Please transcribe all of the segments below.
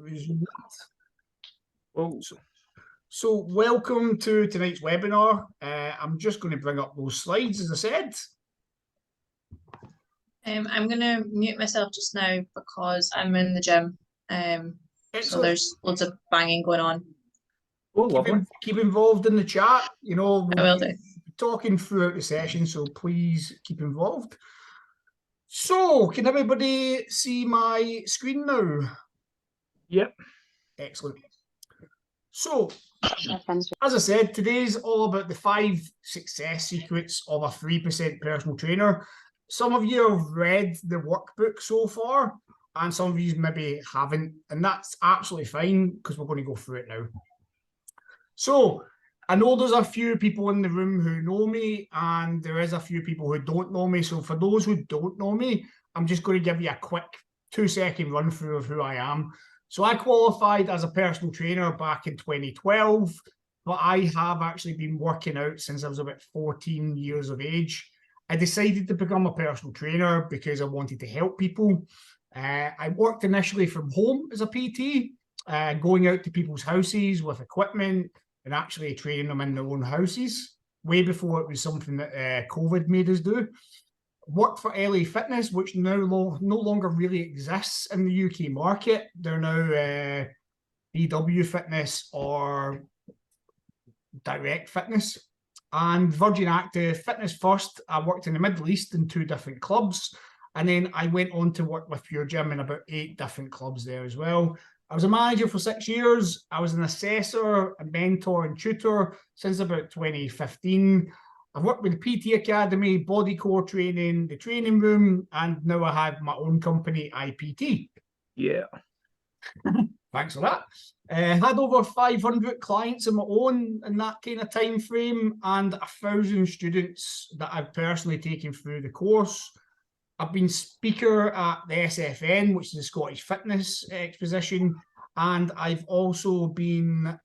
Resume that. Oh, So welcome to tonight's webinar. I'm just going to bring up those slides, as I said. I'm going to mute myself just now because I'm in the gym. So there's loads of banging going on. oh, lovely. Keep involved in the chat. You know, I will do. Talking throughout the session, so please keep involved. So, can everybody see my screen now? Yep. Excellent. So, as I said, today's all about the 5 success secrets of a 3% personal trainer. Some of you have read the workbook so far, and some of you maybe haven't, and that's absolutely fine because we're going to go through it now. So, I know there's a few people in the room who know me, and there is a few people who don't know me. So, for those who don't know me, I'm just going to give you a quick 2-second run through of who I am. So I qualified as a personal trainer back in 2012, but I have actually been working out since I was about 14 years of age. I decided to become a personal trainer because I wanted to help people. I worked initially from home as a PT, going out to people's houses with equipment and actually training them in their own houses, way before it was something that COVID made us do. Worked for LA Fitness, which now no longer really exists in the UK market. They're now BW Fitness or Direct Fitness. And Virgin Active, Fitness First, I worked in the Middle East in 2 different clubs. And then I went on to work with Pure Gym in about 8 different clubs there as well. I was a manager for 6 years. I was an assessor, a mentor and tutor since about 2015. I've worked with the PT Academy, Body Core Training, the training room, and now I have my own company, IPT. Yeah. Thanks for that. Had over 500 clients of my own in that kind of time frame, and 1,000 students that I've personally taken through the course. I've been speaker at the SFN, which is the Scottish Fitness Exposition, and I've also been,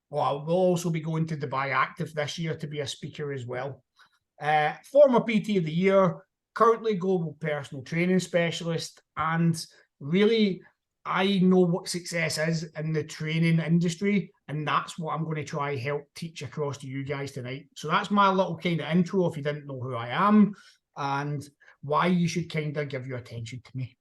well, I will also be going to Dubai Active this year to be a speaker as well. Former PT of the Year, currently Global Personal Training Specialist, and really, I know what success is in the training industry, and that's what I'm going to try help teach across to you guys tonight. So that's my little kind of intro if you didn't know who I am, and why you should kind of give your attention to me.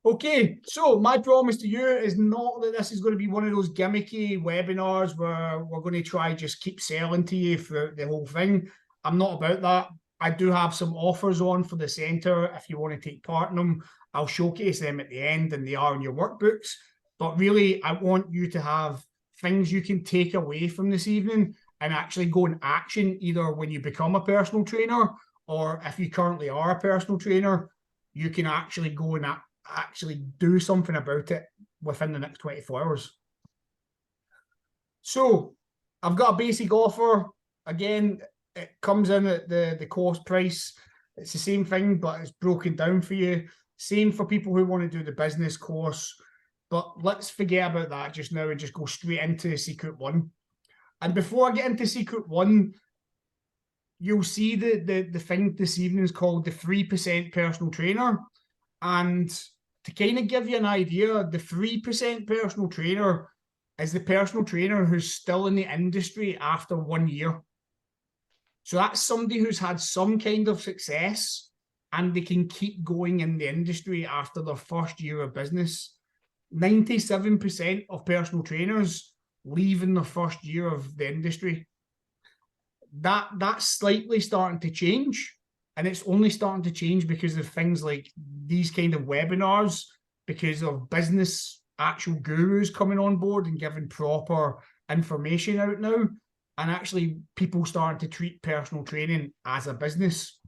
Okay, so my promise to you is not that this is going to be one of those gimmicky webinars where we're going to try just keep selling to you throughout the whole thing. I'm not about that. I do have some offers on for the centre if you want to take part in them. I'll showcase them at the end, and they are in your workbooks. But really, I want you to have things you can take away from this evening and actually go in action, either when you become a personal trainer or if you currently are a personal trainer, you can actually go and actually do something about it within the next 24 hours. So I've got a basic offer. Again, it comes in at the course price. It's the same thing, but it's broken down for you. Same for people who want to do the business course. But let's forget about that just now and just go straight into Secret 1. And before I get into Secret 1, you'll see the thing this evening is called the 3% personal trainer. And to kind of give you an idea, the 3% personal trainer is the personal trainer who's still in the industry after 1 year. So that's somebody who's had some kind of success and they can keep going in the industry after their first year of business. 97% of personal trainers leave in their first year of the industry. That's slightly starting to change, and it's only starting to change because of things like these kind of webinars, because of business actual gurus coming on board and giving proper information out now, and actually people starting to treat personal training as a business.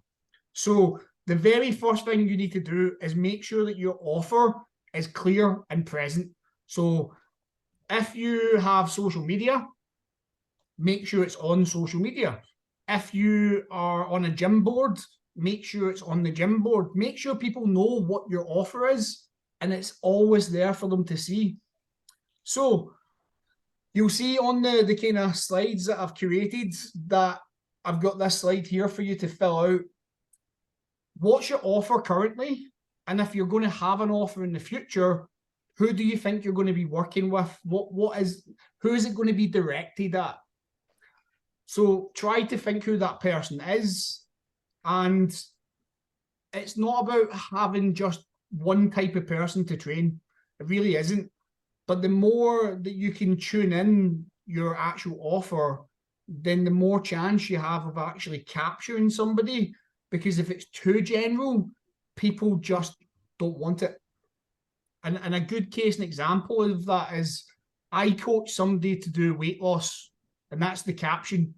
So the very first thing you need to do is make sure that your offer is clear and present. So if you have social media, make sure it's on social media. If you are on a gym board, make sure it's on the gym board. Make sure people know what your offer is, and it's always there for them to see. So you'll see on the kind of slides that I've curated that I've got this slide here for you to fill out. What's your offer currently? And if you're going to have an offer in the future, Who do you think you're going to be working with? Who is it going to be directed at? So try to think who that person is. And it's not about having just one type of person to train. It really isn't. But the more that you can tune in your actual offer, then the more chance you have of actually capturing somebody. Because if it's too general, people just don't want it. And a good case and example of that is I coach somebody to do weight loss, and that's the caption.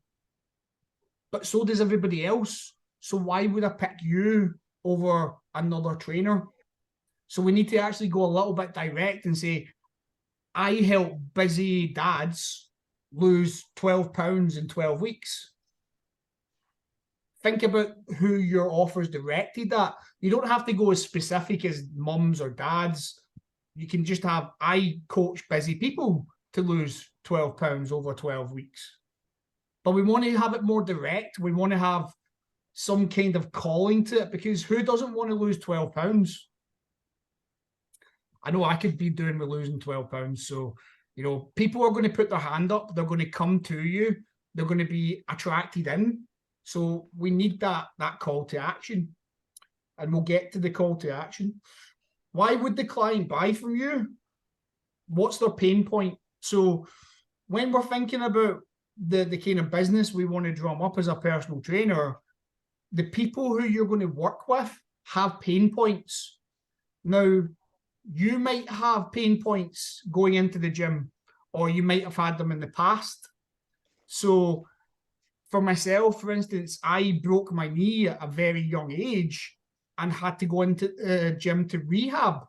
But so does everybody else. So why would I pick you over another trainer? So we need to actually go a little bit direct and say, I help busy dads lose 12 pounds in 12 weeks. Think about who your offer is directed at. You don't have to go as specific as mums or dads. You can just have, I coach busy people to lose 12 pounds over 12 weeks. But we want to have it more direct. We want to have some kind of calling to it, because who doesn't want to lose 12 pounds? I know I could be doing with losing 12 pounds. So, you know, people are going to put their hand up. They're going to come to you. They're going to be attracted in. So we need that call to action. And we'll get to the call to action. Why would the client buy from you? What's their pain point? So when we're thinking about the kind of business we want to drum up as a personal trainer, the people who you're going to work with have pain points. Now, you might have pain points going into the gym, or you might have had them in the past. So for myself, for instance, I broke my knee at a very young age and had to go into the gym to rehab.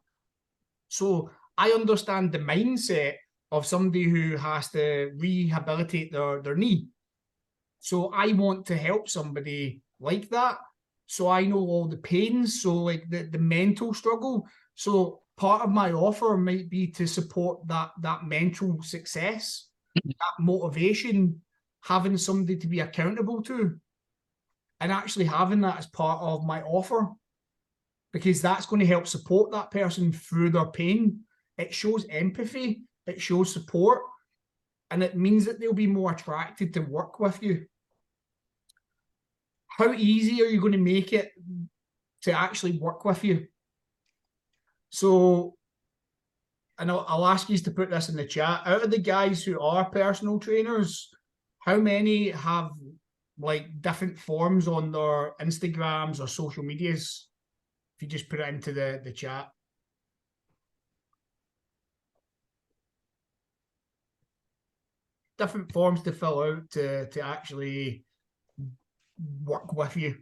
So I understand the mindset of somebody who has to rehabilitate their knee. So I want to help somebody like that. So I know all the pains, so like the mental struggle. So part of my offer might be to support that mental success, that motivation, having somebody to be accountable to, and actually having that as part of my offer, because that's going to help support that person through their pain. It shows empathy, it shows support, and it means that they'll be more attracted to work with you. How easy are you going to make it to actually work with you? So, and I'll ask you to put this in the chat. Out of the guys who are personal trainers, how many have like different forms on their Instagrams or social medias? If you just put it into the chat. Different forms to fill out to actually work with you.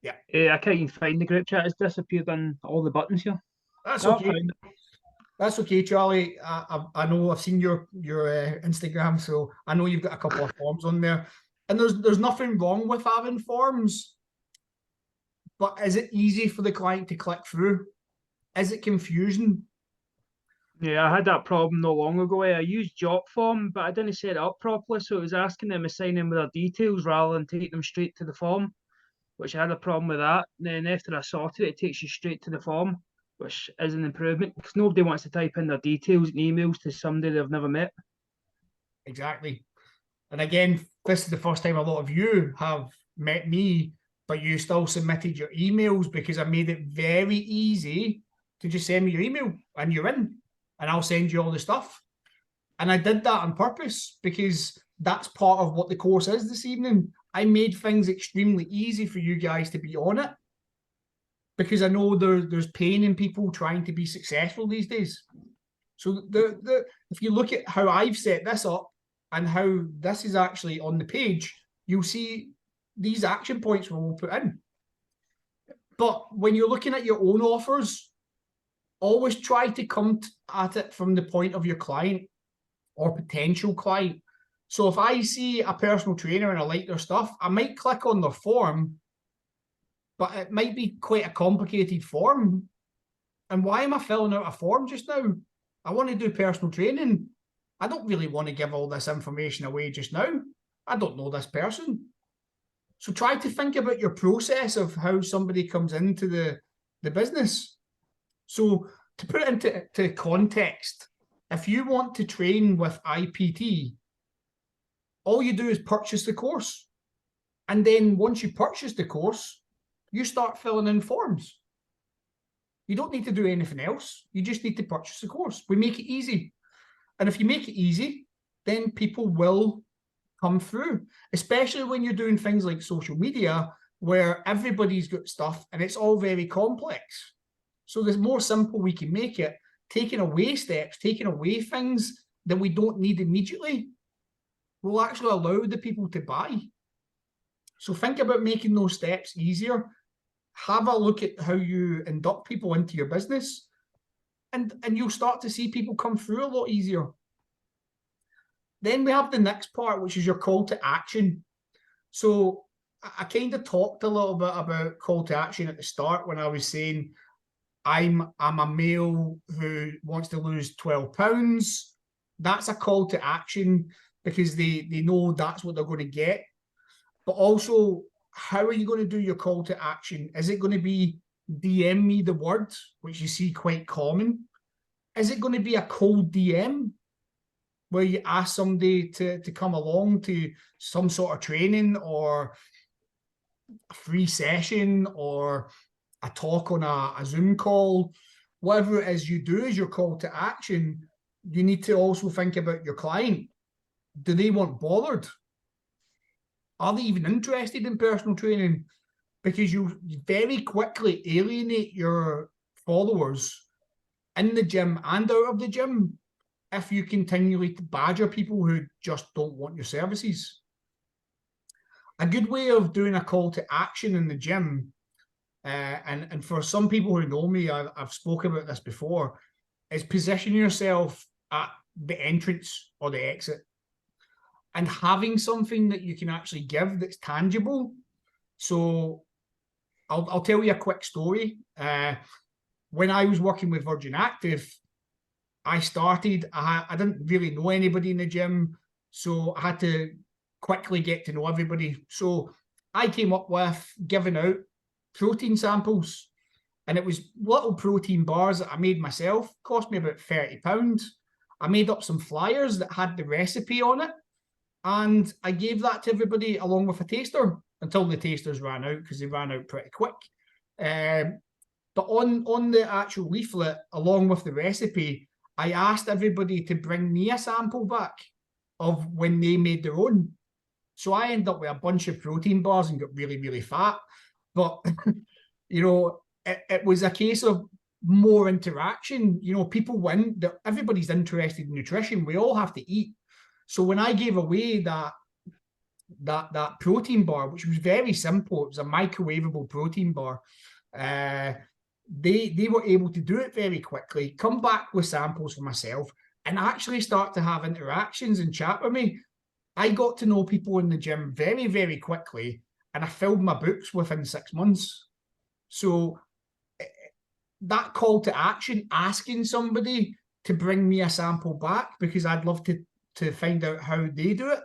Yeah. I can't even find the group chat. It's disappeared on all the buttons here. That's No, okay. That's okay, Charlie. I know I've seen your Instagram, so I know you've got a couple of forms on there. And there's nothing wrong with having forms. But is it easy for the client to click through? Is it confusing? Yeah, I had that problem not long ago. I used Jotform, but I didn't set it up properly, so it was asking them to sign in with their details rather than take them straight to the form, which I had a problem with that. And then after I sorted it, it takes you straight to the form, which is an improvement, because nobody wants to type in their details and emails to somebody they've never met. Exactly. And again, this is the first time a lot of you have met me, but you still submitted your emails, because I made it very easy to just send me your email and you're in, and I'll send you all the stuff. And I did that on purpose, because that's part of what the course is this evening. I made things extremely easy for you guys to be on it, because I know there's pain in people trying to be successful these days. So if you look at how I've set this up and how this is actually on the page, you'll see these action points we'll put in. But when you're looking at your own offers, always try to come at it from the point of your client or potential client. So if I see a personal trainer and I like their stuff, I might click on their form, but it might be quite a complicated form. And why am I filling out a form just now? I want to do personal training. I don't really want to give all this information away just now. I don't know this person. So try to think about your process of how somebody comes into the business. So to put it into context, if you want to train with IPT, all you do is purchase the course. And then once you purchase the course, you start filling in forms. You don't need to do anything else. You just need to purchase the course. We make it easy. And if you make it easy, then people will come through, especially when you're doing things like social media, where everybody's got stuff and it's all very complex. So the more simple we can make it, taking away steps, taking away things that we don't need immediately, will actually allow the people to buy. So think about making those steps easier. Have a look at how you induct people into your business, and you'll start to see people come through a lot easier. Then we have the next part, which is your call to action. So I kind of talked a little bit about call to action at the start when I was saying I'm a male who wants to lose 12 pounds. That's a call to action because they know that's what they're going to get. But also, how are you going to do your call to action? Is it going to be DM me the word, which you see quite common? Is it going to be a cold DM where you ask somebody to come along to some sort of training or a free session or a talk on a Zoom call? Whatever it is you do as your call to action, you need to also think about your client. Do they want bothered? Are they even interested in personal training? Because you very quickly alienate your followers in the gym and out of the gym if you continually badger people who just don't want your services. A good way of doing a call to action in the gym, and for some people who know me, I've spoken about this before, is position yourself at the entrance or the exit and having something that you can actually give that's tangible. So I'll tell you a quick story. When I was working with Virgin Active, I didn't really know anybody in the gym, so I had to quickly get to know everybody. So I came up with giving out protein samples, and it was little protein bars that I made myself. Cost me about £30. I made up some flyers that had the recipe on it, and I gave that to everybody along with a taster until the tasters ran out, because they ran out pretty quick. But on the actual leaflet, along with the recipe, I asked everybody to bring me a sample back of when they made their own. So I ended up with a bunch of protein bars and got really, really fat. But, you know, it was a case of more interaction. You know, people win. Everybody's interested in nutrition. We all have to eat. So when I gave away that protein bar, which was very simple, it was a microwavable protein bar, they were able to do it very quickly, come back with samples for myself, and actually start to have interactions and chat with me. I got to know people in the gym very, very quickly, and I filled my books within 6 months. So that call to action, asking somebody to bring me a sample back because I'd love to find out how they do it,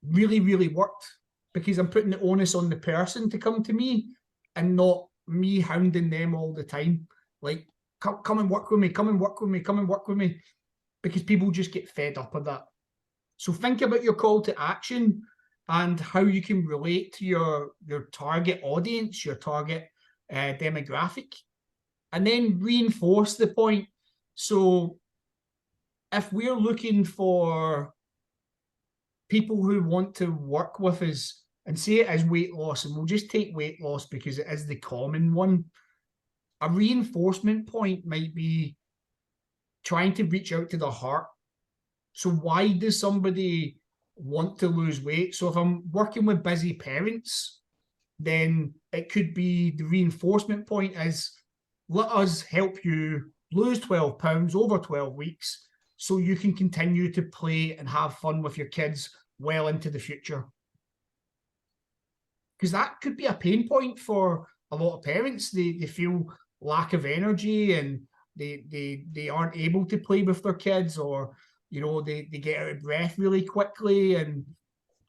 really, really worked, because I'm putting the onus on the person to come to me and not me hounding them all the time. Like, come and work with me, come and work with me, come and work with me, because people just get fed up of that. So think about your call to action and how you can relate to your target audience, your target demographic, and then reinforce the point. So if we're looking for people who want to work with us, and say it as weight loss, and we'll just take weight loss because it is the common one, a reinforcement point might be trying to reach out to the heart. So why does somebody want to lose weight? So if I'm working with busy parents, then it could be the reinforcement point is, let us help you lose 12 pounds over 12 weeks so you can continue to play and have fun with your kids well into the future. Because that could be a pain point for a lot of parents. They feel lack of energy and they aren't able to play with their kids, or, you know, they get out of breath really quickly and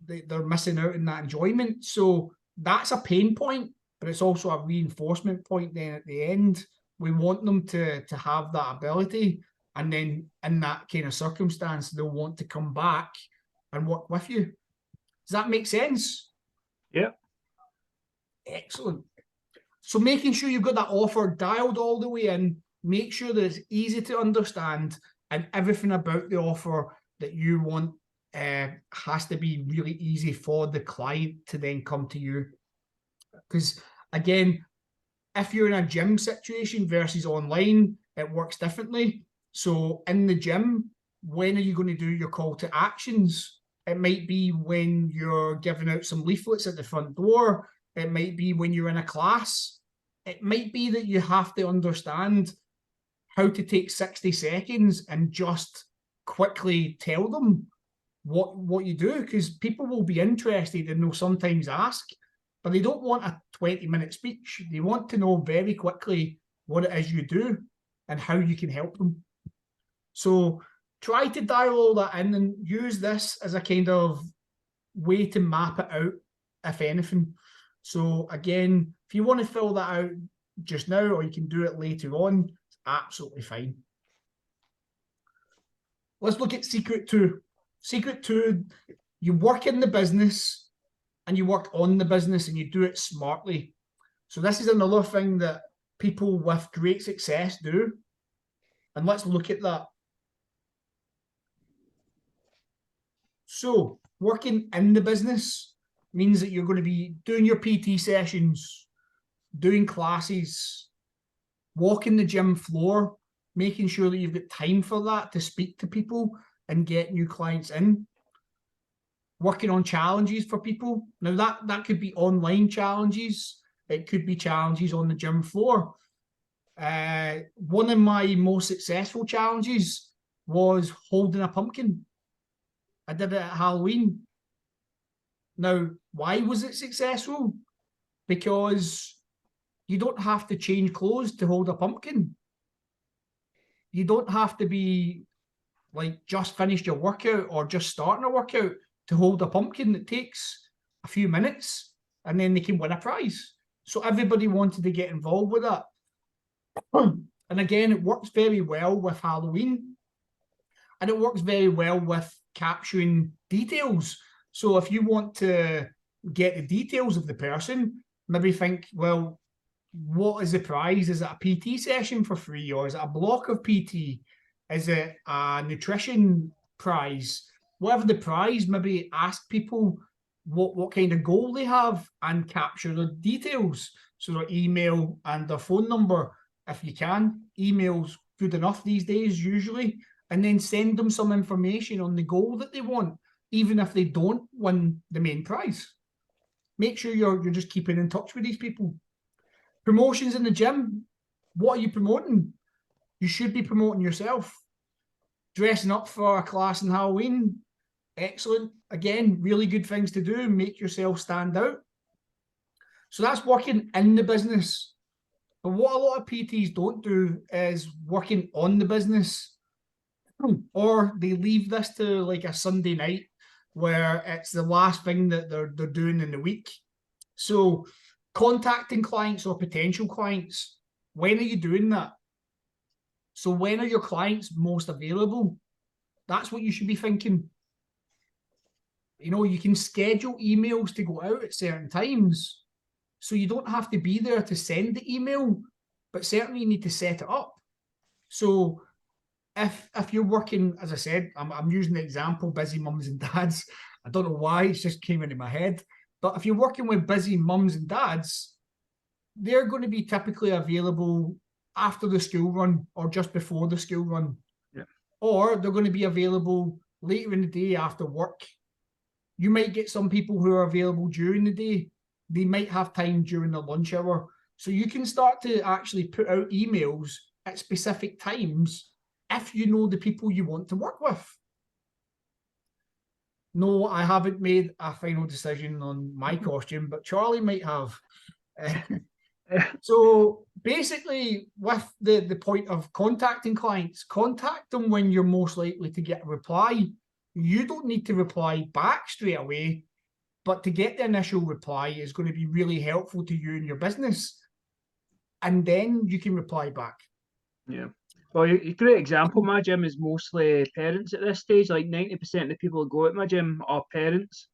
they're missing out on that enjoyment. So that's a pain point, but it's also a reinforcement point then at the end We want them to have that ability, and then in that kind of circumstance, they'll want to come back and work with you. Does that make sense? Yeah. Excellent. So making sure you've got that offer dialed all the way in, make sure that it's easy to understand, and everything about the offer that you want has to be really easy for the client to then come to you. Because again, if you're in a gym situation versus online, it works differently. So in the gym, when are you going to do your call to actions? It might be when you're giving out some leaflets at the front door. It might be when you're in a class. It might be that you have to understand how to take 60 seconds and just quickly tell them what you do, because people will be interested and they'll sometimes ask, but they don't want a 20-minute speech. They want to know very quickly what it is you do and how you can help them. So try to dial all that in and use this as a kind of way to map it out, if anything. So again, if you want to fill that out just now, or you can do it later on, it's absolutely fine. Let's look at secret 2. Secret 2, you work in the business and you work on the business and you do it smartly. So this is another thing that people with great success do. And let's look at that. So working in the business means that you're going to be doing your PT sessions, doing classes, walking the gym floor, making sure that you've got time for that to speak to people and get new clients in. Working on challenges for people. Now that could be online challenges. It could be challenges on the gym floor. One of my most successful challenges was holding a pumpkin. I did it at Halloween. Now, why was it successful? Because you don't have to change clothes to hold a pumpkin. You don't have to be like just finished your workout or just starting a workout to hold a pumpkin. That takes a few minutes and then they can win a prize. So everybody wanted to get involved with that. And again, it works very well with Halloween. And it works very well with capturing details. So if you want to get the details of the person, maybe think, well, what is the prize? Is it a PT session for free, or is it a block of PT? Is it a nutrition prize? Whatever the prize, maybe ask people what kind of goal they have and capture the details. So their email and their phone number, if you can. Email's good enough these days, usually. And then send them some information on the goal that they want, even if they don't win the main prize. Make sure you're just keeping in touch with these people. Promotions in the gym. What are you promoting? You should be promoting yourself. Dressing up for a class in Halloween. Excellent. Again, really good things to do. Make yourself stand out. So that's working in the business. But what a lot of PTs don't do is working on the business. Or they leave this to like a Sunday night where it's the last thing that they're doing in the week. So contacting clients or potential clients, when are you doing that? So when are your clients most available? That's what you should be thinking. You know, you can schedule emails to go out at certain times. So you don't have to be there to send the email, but certainly you need to set it up. So if you're working, as I said, I'm using the example, busy mums and dads. I don't know why, it just came into my head. But if you're working with busy mums and dads, they're going to be typically available after the school run or just before the school run. Yeah. Or they're going to be available later in the day after work. You might get some people who are available during the day. They might have time during the lunch hour. So you can start to actually put out emails at specific times if you know the people you want to work with. No, I haven't made a final decision on my costume, but Charlie might have. So basically, with the point of contacting clients, contact them when you're most likely to get a reply. You don't need to reply back straight away, but to get the initial reply is going to be really helpful to you and your business. and then you can reply back. Yeah. Well, a great example. My gym is mostly parents at this stage. Like 90% of the people who go at my gym are parents.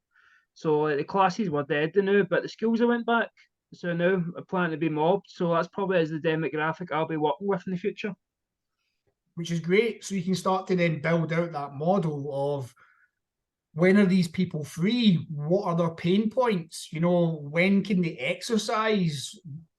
So like, the classes were dead now, but the schools I went back. So now I plan to be mobbed. So that's probably as the demographic I'll be working with in the future. Which is great. So you can start to then build out that model of when are these people free? What are their pain points? You know, when can they exercise?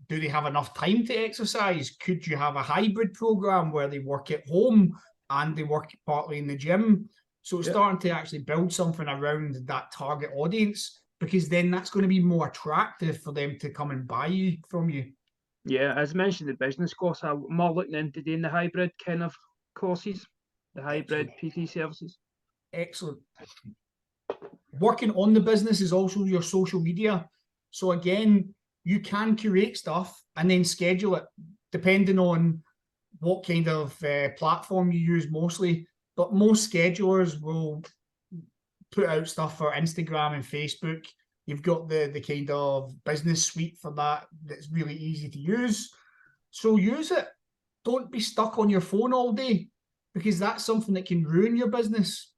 Do they have enough time to exercise? Could you have a hybrid program where they work at home and they work partly in the gym? So it's starting to actually build something around that target audience, because then that's going to be more attractive for them to come and buy from you. Yeah, as mentioned, the business course, I'm more looking into doing the hybrid kind of courses, the hybrid PT services. Excellent. Working on the business is also your social media. So again, you can curate stuff and then schedule it depending on what kind of platform you use mostly. But most schedulers will put out stuff for Instagram and Facebook. You've got the kind of business suite for that that's really easy to use. So use it. Don't be stuck on your phone all day, because that's something that can ruin your business.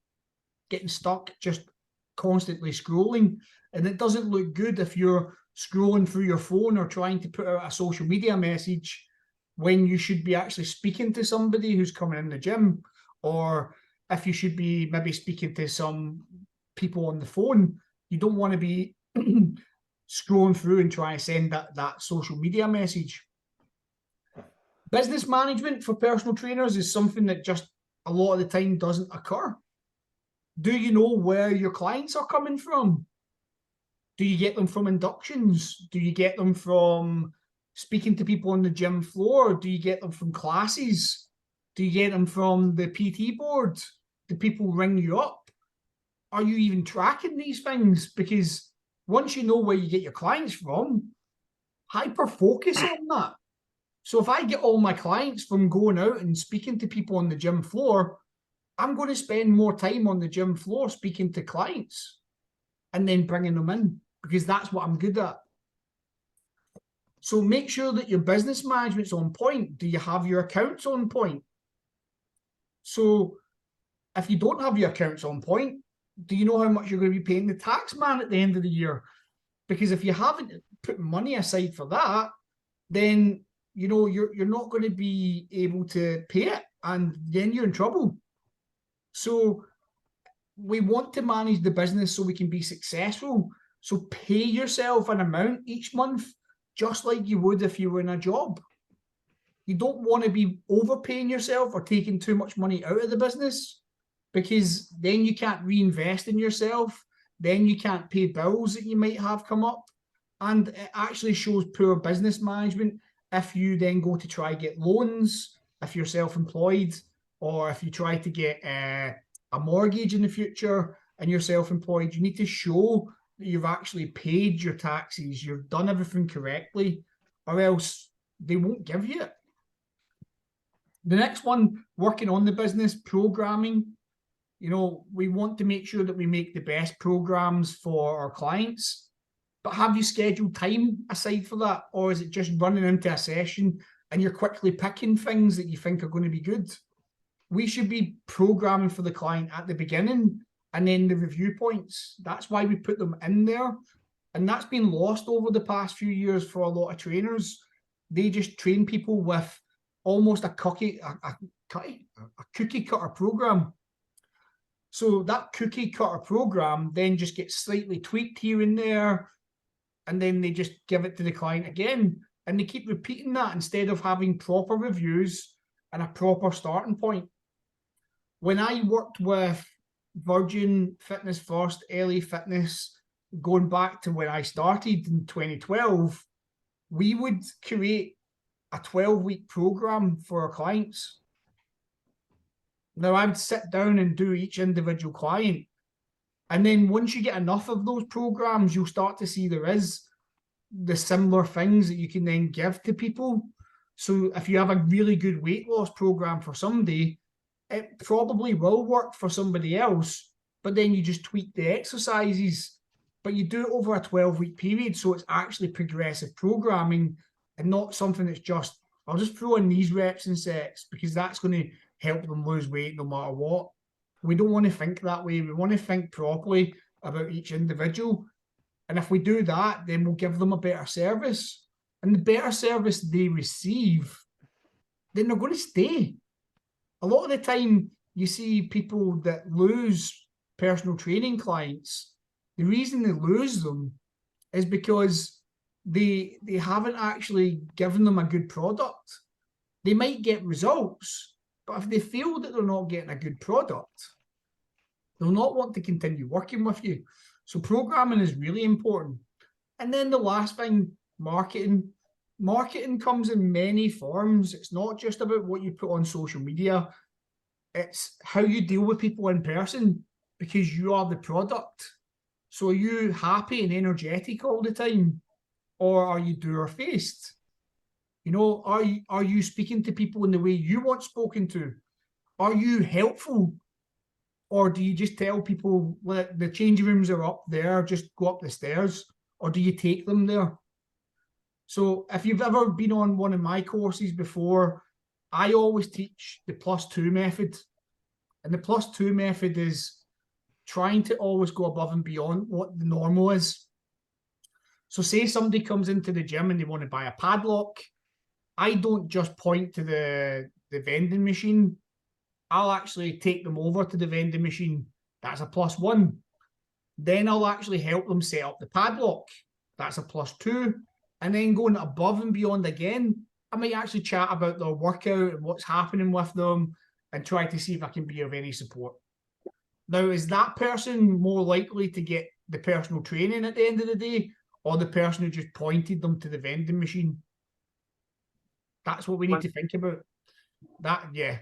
Getting stuck just constantly scrolling, and it doesn't look good if you're scrolling through your phone or trying to put out a social media message when you should be actually speaking to somebody who's coming in the gym, or if you should be maybe speaking to some people on the phone. You don't want to be scrolling through and trying to send that social media message. Business management for personal trainers is something that just a lot of the time doesn't occur. Do you know where your clients are coming from? Do you get them from inductions? Do you get them from speaking to people on the gym floor? Do you get them from classes? Do you get them from the PT board? Do people ring you up? Are you even tracking these things? Because once you know where you get your clients from, hyper focus on that. So if I get all my clients from going out and speaking to people on the gym floor, I'm going to spend more time on the gym floor speaking to clients and then bringing them in, because that's what I'm good at. So make sure that your business management's on point. Do you have your accounts on point? So if you don't have your accounts on point, do you know how much you're going to be paying the tax man at the end of the year? Because if you haven't put money aside for that, then you know you're not going to be able to pay it, and then you're in trouble. So we want to manage the business so we can be successful. So pay yourself an amount each month, just like you would if you were in a job. You don't want to be overpaying yourself or taking too much money out of the business, because then you can't reinvest in yourself. Then you can't pay bills that you might have come up. And it actually shows poor business management if you then go to try get loans, if you're self-employed, or if you try to get a mortgage in the future and you're self-employed. You need to show that you've actually paid your taxes, you've done everything correctly, or else they won't give you it. The next one, working on the business, programming. You know, we want to make sure that we make the best programs for our clients, but have you scheduled time aside for that? Or is it just running into a session and you're quickly picking things that you think are going to be good? We should be programming for the client at the beginning and then the review points. That's why we put them in there. And that's been lost over the past few years for a lot of trainers. They just train people with almost a cookie cutter program. So that cookie cutter program then just gets slightly tweaked here and there, and then they just give it to the client again. And they keep repeating that instead of having proper reviews and a proper starting point. When I worked with Virgin, Fitness First, LA Fitness, going back to when I started in 2012, we would create a 12-week program for our clients. Now, I would sit down and do each individual client. And then once you get enough of those programs, you'll start to see there is the similar things that you can then give to people. So if you have a really good weight loss program for somebody, it probably will work for somebody else, but then you just tweak the exercises. But you do it over a 12-week period, so it's actually progressive programming and not something that's just, I'll just throw in these reps and sets because that's going to help them lose weight no matter what. We don't want to think that way. We want to think properly about each individual. And if we do that, then we'll give them a better service. And the better service they receive, then they're going to stay. A lot of the time, you see people that lose personal training clients. The reason they lose them is because they haven't actually given them a good product. They might get results, but if they feel that they're not getting a good product, they'll not want to continue working with you. So programming is really important. And then the last thing, marketing. Marketing comes in many forms. It's not just about what you put on social media. It's how you deal with people in person, because you are the product. So are you happy and energetic all the time? Or are you doer-faced? You know, are you speaking to people in the way you want spoken to? Are you helpful? Or do you just tell people, well, the changing rooms are up there, just go up the stairs? Or do you take them there? So if you've ever been on one of my courses before, I always teach the +2 method. And the +2 method is trying to always go above and beyond what the normal is. So say somebody comes into the gym and they want to buy a padlock. I don't just point to the vending machine. I'll actually take them over to the vending machine. That's a +1. Then I'll actually help them set up the padlock. That's a +2. And then going above and beyond again, I might actually chat about their workout and what's happening with them and try to see if I can be of any support. Now, is that person more likely to get the personal training at the end of the day, or the person who just pointed them to the vending machine? That's what we need to think about. That, yeah.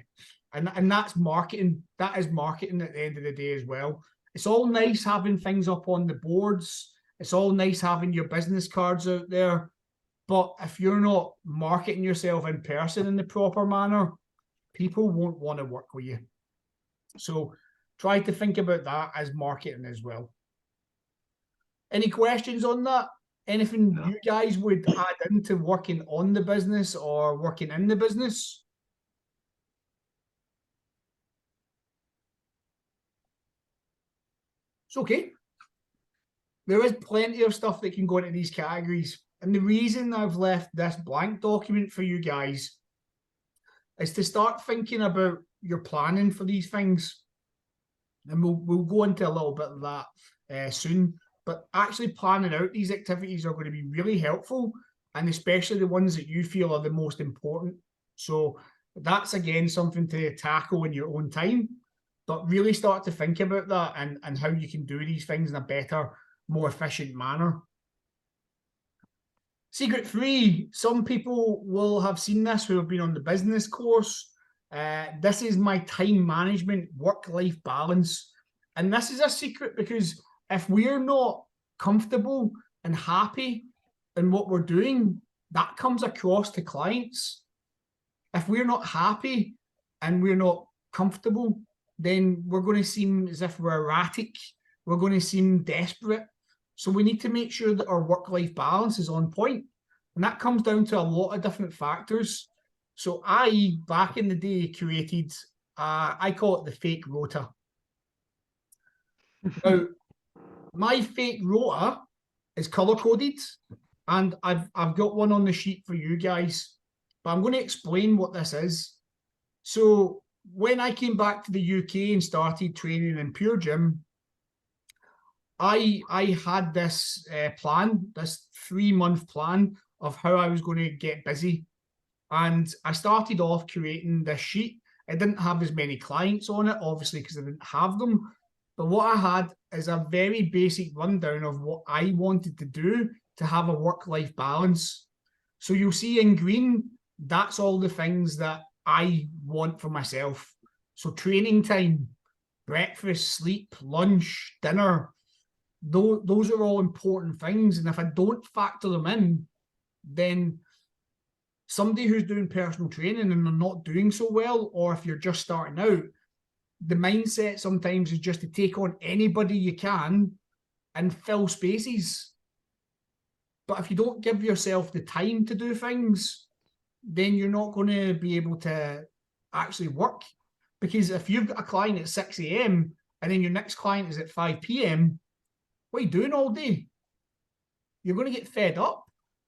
And that's marketing. That is marketing at the end of the day as well. It's all nice having things up on the boards. It's all nice having your business cards out there. But if you're not marketing yourself in person in the proper manner, people won't want to work with you. So try to think about that as marketing as well. Any questions on that? Anything you guys would add into working on the business or working in the business? It's okay. There is plenty of stuff that can go into these categories. And the reason I've left this blank document for you guys is to start thinking about your planning for these things. And we'll go into a little bit of that soon. But actually planning out these activities are going to be really helpful, and especially the ones that you feel are the most important. So that's, again, something to tackle in your own time. But really start to think about that and how you can do these things in a better, more efficient manner. Secret 3, some people will have seen this who have been on the business course. This is my time management, work-life balance. And this is a secret because if we're not comfortable and happy in what we're doing, that comes across to clients. If we're not happy and we're not comfortable, then we're going to seem as if we're erratic. We're going to seem desperate. So we need to make sure that our work-life balance is on point. And that comes down to a lot of different factors. So I, back in the day, created, I call it the fake rota. Now, my fake rota is color-coded, and I've got one on the sheet for you guys. But I'm going to explain what this is. So when I came back to the UK and started training in Pure Gym, I had this plan, this 3-month plan of how I was going to get busy. And I started off creating this sheet. I didn't have as many clients on it, obviously, because I didn't have them. But what I had is a very basic rundown of what I wanted to do to have a work-life balance. So you'll see in green, that's all the things that I want for myself. So training time, breakfast, sleep, lunch, dinner, those are all important things. And if I don't factor them in, then somebody who's doing personal training and they're not doing so well, or if you're just starting out, the mindset sometimes is just to take on anybody you can and fill spaces. But if you don't give yourself the time to do things, then you're not going to be able to actually work. Because if you've got a client at 6 a.m. and then your next client is at 5 p.m., what are you doing all day? You're going to get fed up.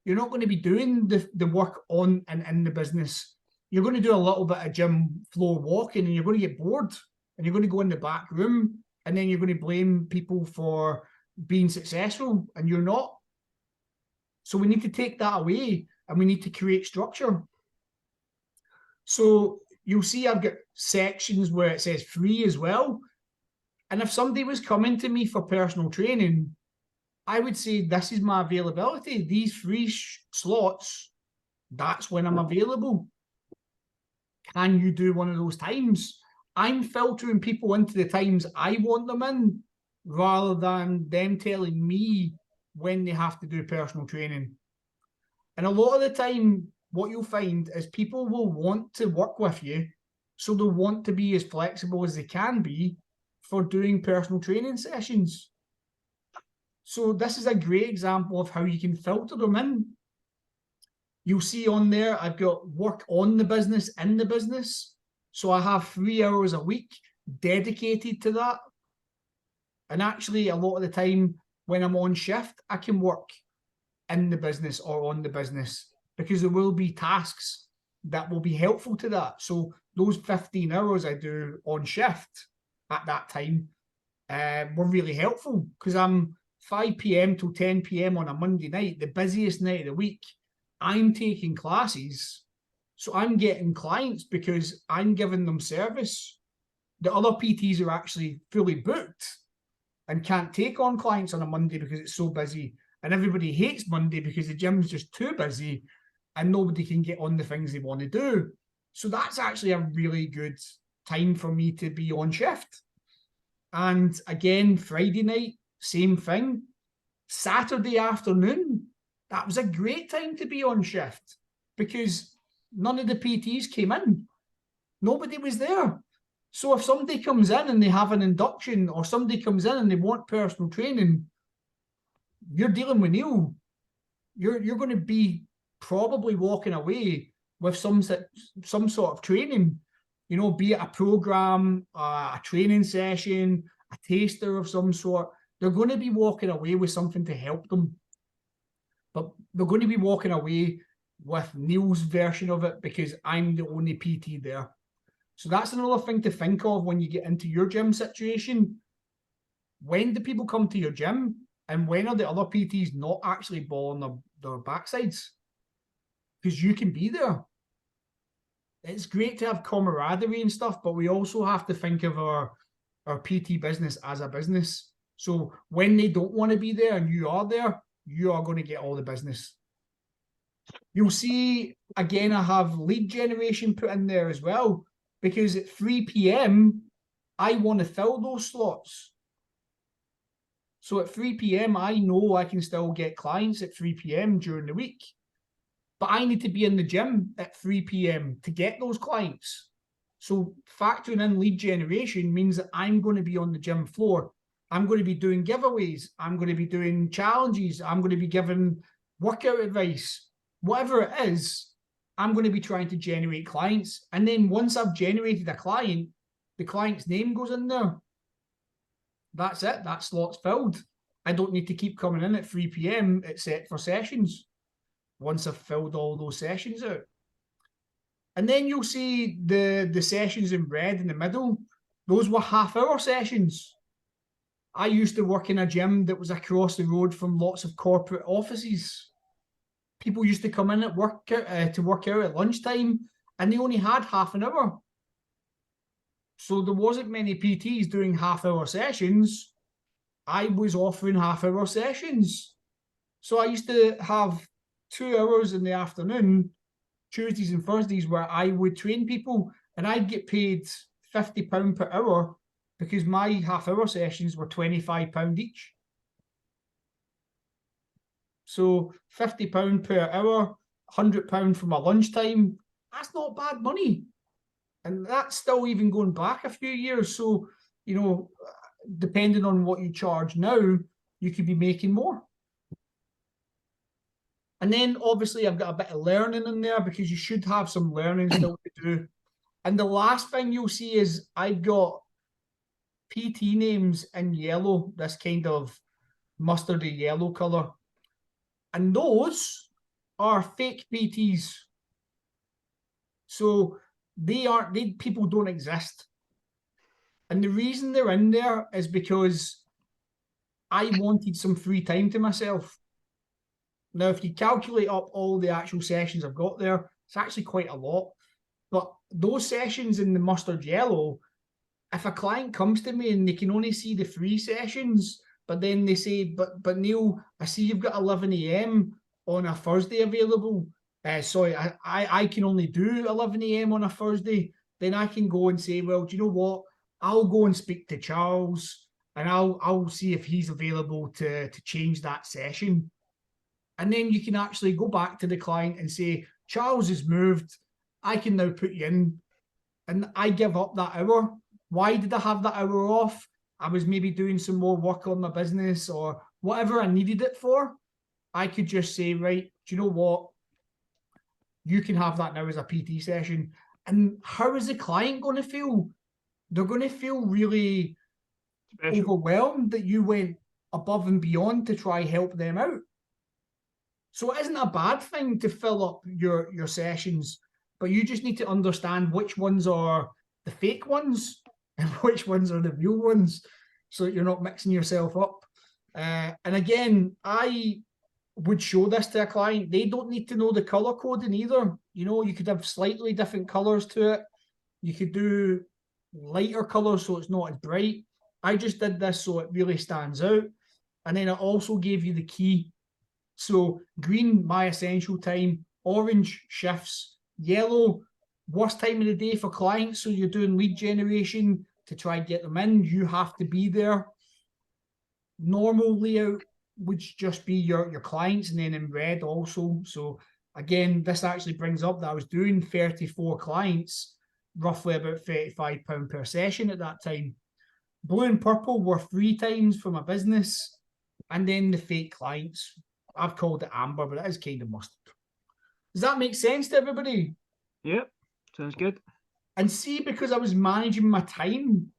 You're not going to be doing the work on and in the business. You're going to do a little bit of gym floor walking and you're going to get bored and you're going to go in the back room and then you're going to blame people for being successful and you're not. So we need to take that away and we need to create structure. So you'll see I've got sections where it says free as well. And if somebody was coming to me for personal training, I would say, this is my availability. These free slots, that's when I'm available. Can you do one of those times? I'm filtering people into the times I want them in, rather than them telling me when they have to do personal training. And a lot of the time, what you'll find is people will want to work with you, so they'll want to be as flexible as they can be for doing personal training sessions. So this is a great example of how you can filter them in. You'll see on there, I've got work on the business, in the business. So I have 3 hours a week dedicated to that. And actually, a lot of the time when I'm on shift, I can work in the business or on the business because there will be tasks that will be helpful to that. So those 15 hours I do on shift at that time were really helpful because I'm 5 p.m. till 10 p.m. on a Monday night, the busiest night of the week. I'm taking classes, so I'm getting clients because I'm giving them service. The other PTs are actually fully booked and can't take on clients on a Monday because it's so busy. And everybody hates Monday because the gym's just too busy and nobody can get on the things they want to do. So that's actually a really good time for me to be on shift. And again, Friday night, same thing. Saturday afternoon, that was a great time to be on shift because none of the PTs came in. Nobody was there. So if somebody comes in and they have an induction or somebody comes in and they want personal training, you're dealing with Neil. You're going to be probably walking away with some sort of training, you know, be it a program, a training session, a taster of some sort. They're going to be walking away with something to help them. But they're going to be walking away with Neil's version of it because I'm the only PT there. So that's another thing to think of when you get into your gym situation. When do people come to your gym? And when are the other PTs not actually balling their backsides? Because you can be there. It's great to have camaraderie and stuff, but we also have to think of our PT business as a business. So when they don't want to be there and you are there, you are going to get all the business. You'll see, again, I have lead generation put in there as well, because at 3 p.m, I want to fill those slots. So at 3 p.m, I know I can still get clients at 3 p.m. during the week. But I need to be in the gym at 3 p.m. to get those clients. So factoring in lead generation means that I'm going to be on the gym floor. I'm going to be doing giveaways. I'm going to be doing challenges. I'm going to be giving workout advice. Whatever it is, I'm going to be trying to generate clients. And then once I've generated a client, the client's name goes in there. That's it. That slot's filled. I don't need to keep coming in at 3 p.m. except for sessions. Once I've filled all those sessions out. And then you'll see the sessions in red in the middle. Those were half-hour sessions. I used to work in a gym that was across the road from lots of corporate offices. People used to come in at work to work out at lunchtime, and they only had half an hour. So there wasn't many PTs doing half-hour sessions. I was offering half-hour sessions. So I used to have 2 hours in the afternoon, Tuesdays and Thursdays, where I would train people, and I'd get paid £50 per hour because my half-hour sessions were £25 each. So £50 per hour, £100 for my lunchtime, that's not bad money. And that's still even going back a few years. So, you know, depending on what you charge now, you could be making more. And then obviously I've got a bit of learning in there, because you should have some learning still to do. And the last thing you'll see is I've got PT names in yellow, this kind of mustardy yellow colour. And those are fake PTs. So people don't exist. And the reason they're in there is because I wanted some free time to myself. Now, if you calculate up all the actual sessions I've got there, it's actually quite a lot. But those sessions in the mustard yellow, if a client comes to me and they can only see the free sessions, but then they say, but Neil, I see you've got 11 AM on a Thursday available. Sorry, I can only do 11 AM on a Thursday. Then I can go and say, well, do you know what? I'll go and speak to Charles, and I'll see if he's available to change that session. And then you can actually go back to the client and say, Charles has moved, I can now put you in. And I give up that hour. Why did I have that hour off? I was maybe doing some more work on my business or whatever I needed it for. I could just say, right, do you know what? You can have that now as a PT session. And how is the client going to feel? They're going to feel really overwhelmed that you went above and beyond to try help them out. So it isn't a bad thing to fill up your sessions, but you just need to understand which ones are the fake ones and which ones are the real ones, so that you're not mixing yourself up. And again, I would show this to a client. They don't need to know the color coding either. You know, you could have slightly different colors to it. You could do lighter colors so it's not as bright. I just did this so it really stands out. And then I also gave you the key. So green, my essential time, orange, shifts, yellow, worst time of the day for clients. So you're doing lead generation to try and get them in. You have to be there. Normal layout would just be your clients, and then in red also. So again, this actually brings up that I was doing 34 clients, roughly about £35 per session at that time. Blue and purple were free times for my business, and then the fake clients. I've called it amber, but it is kind of mustard. Does that make sense to everybody? Yep, sounds good. And see, because I was managing my time,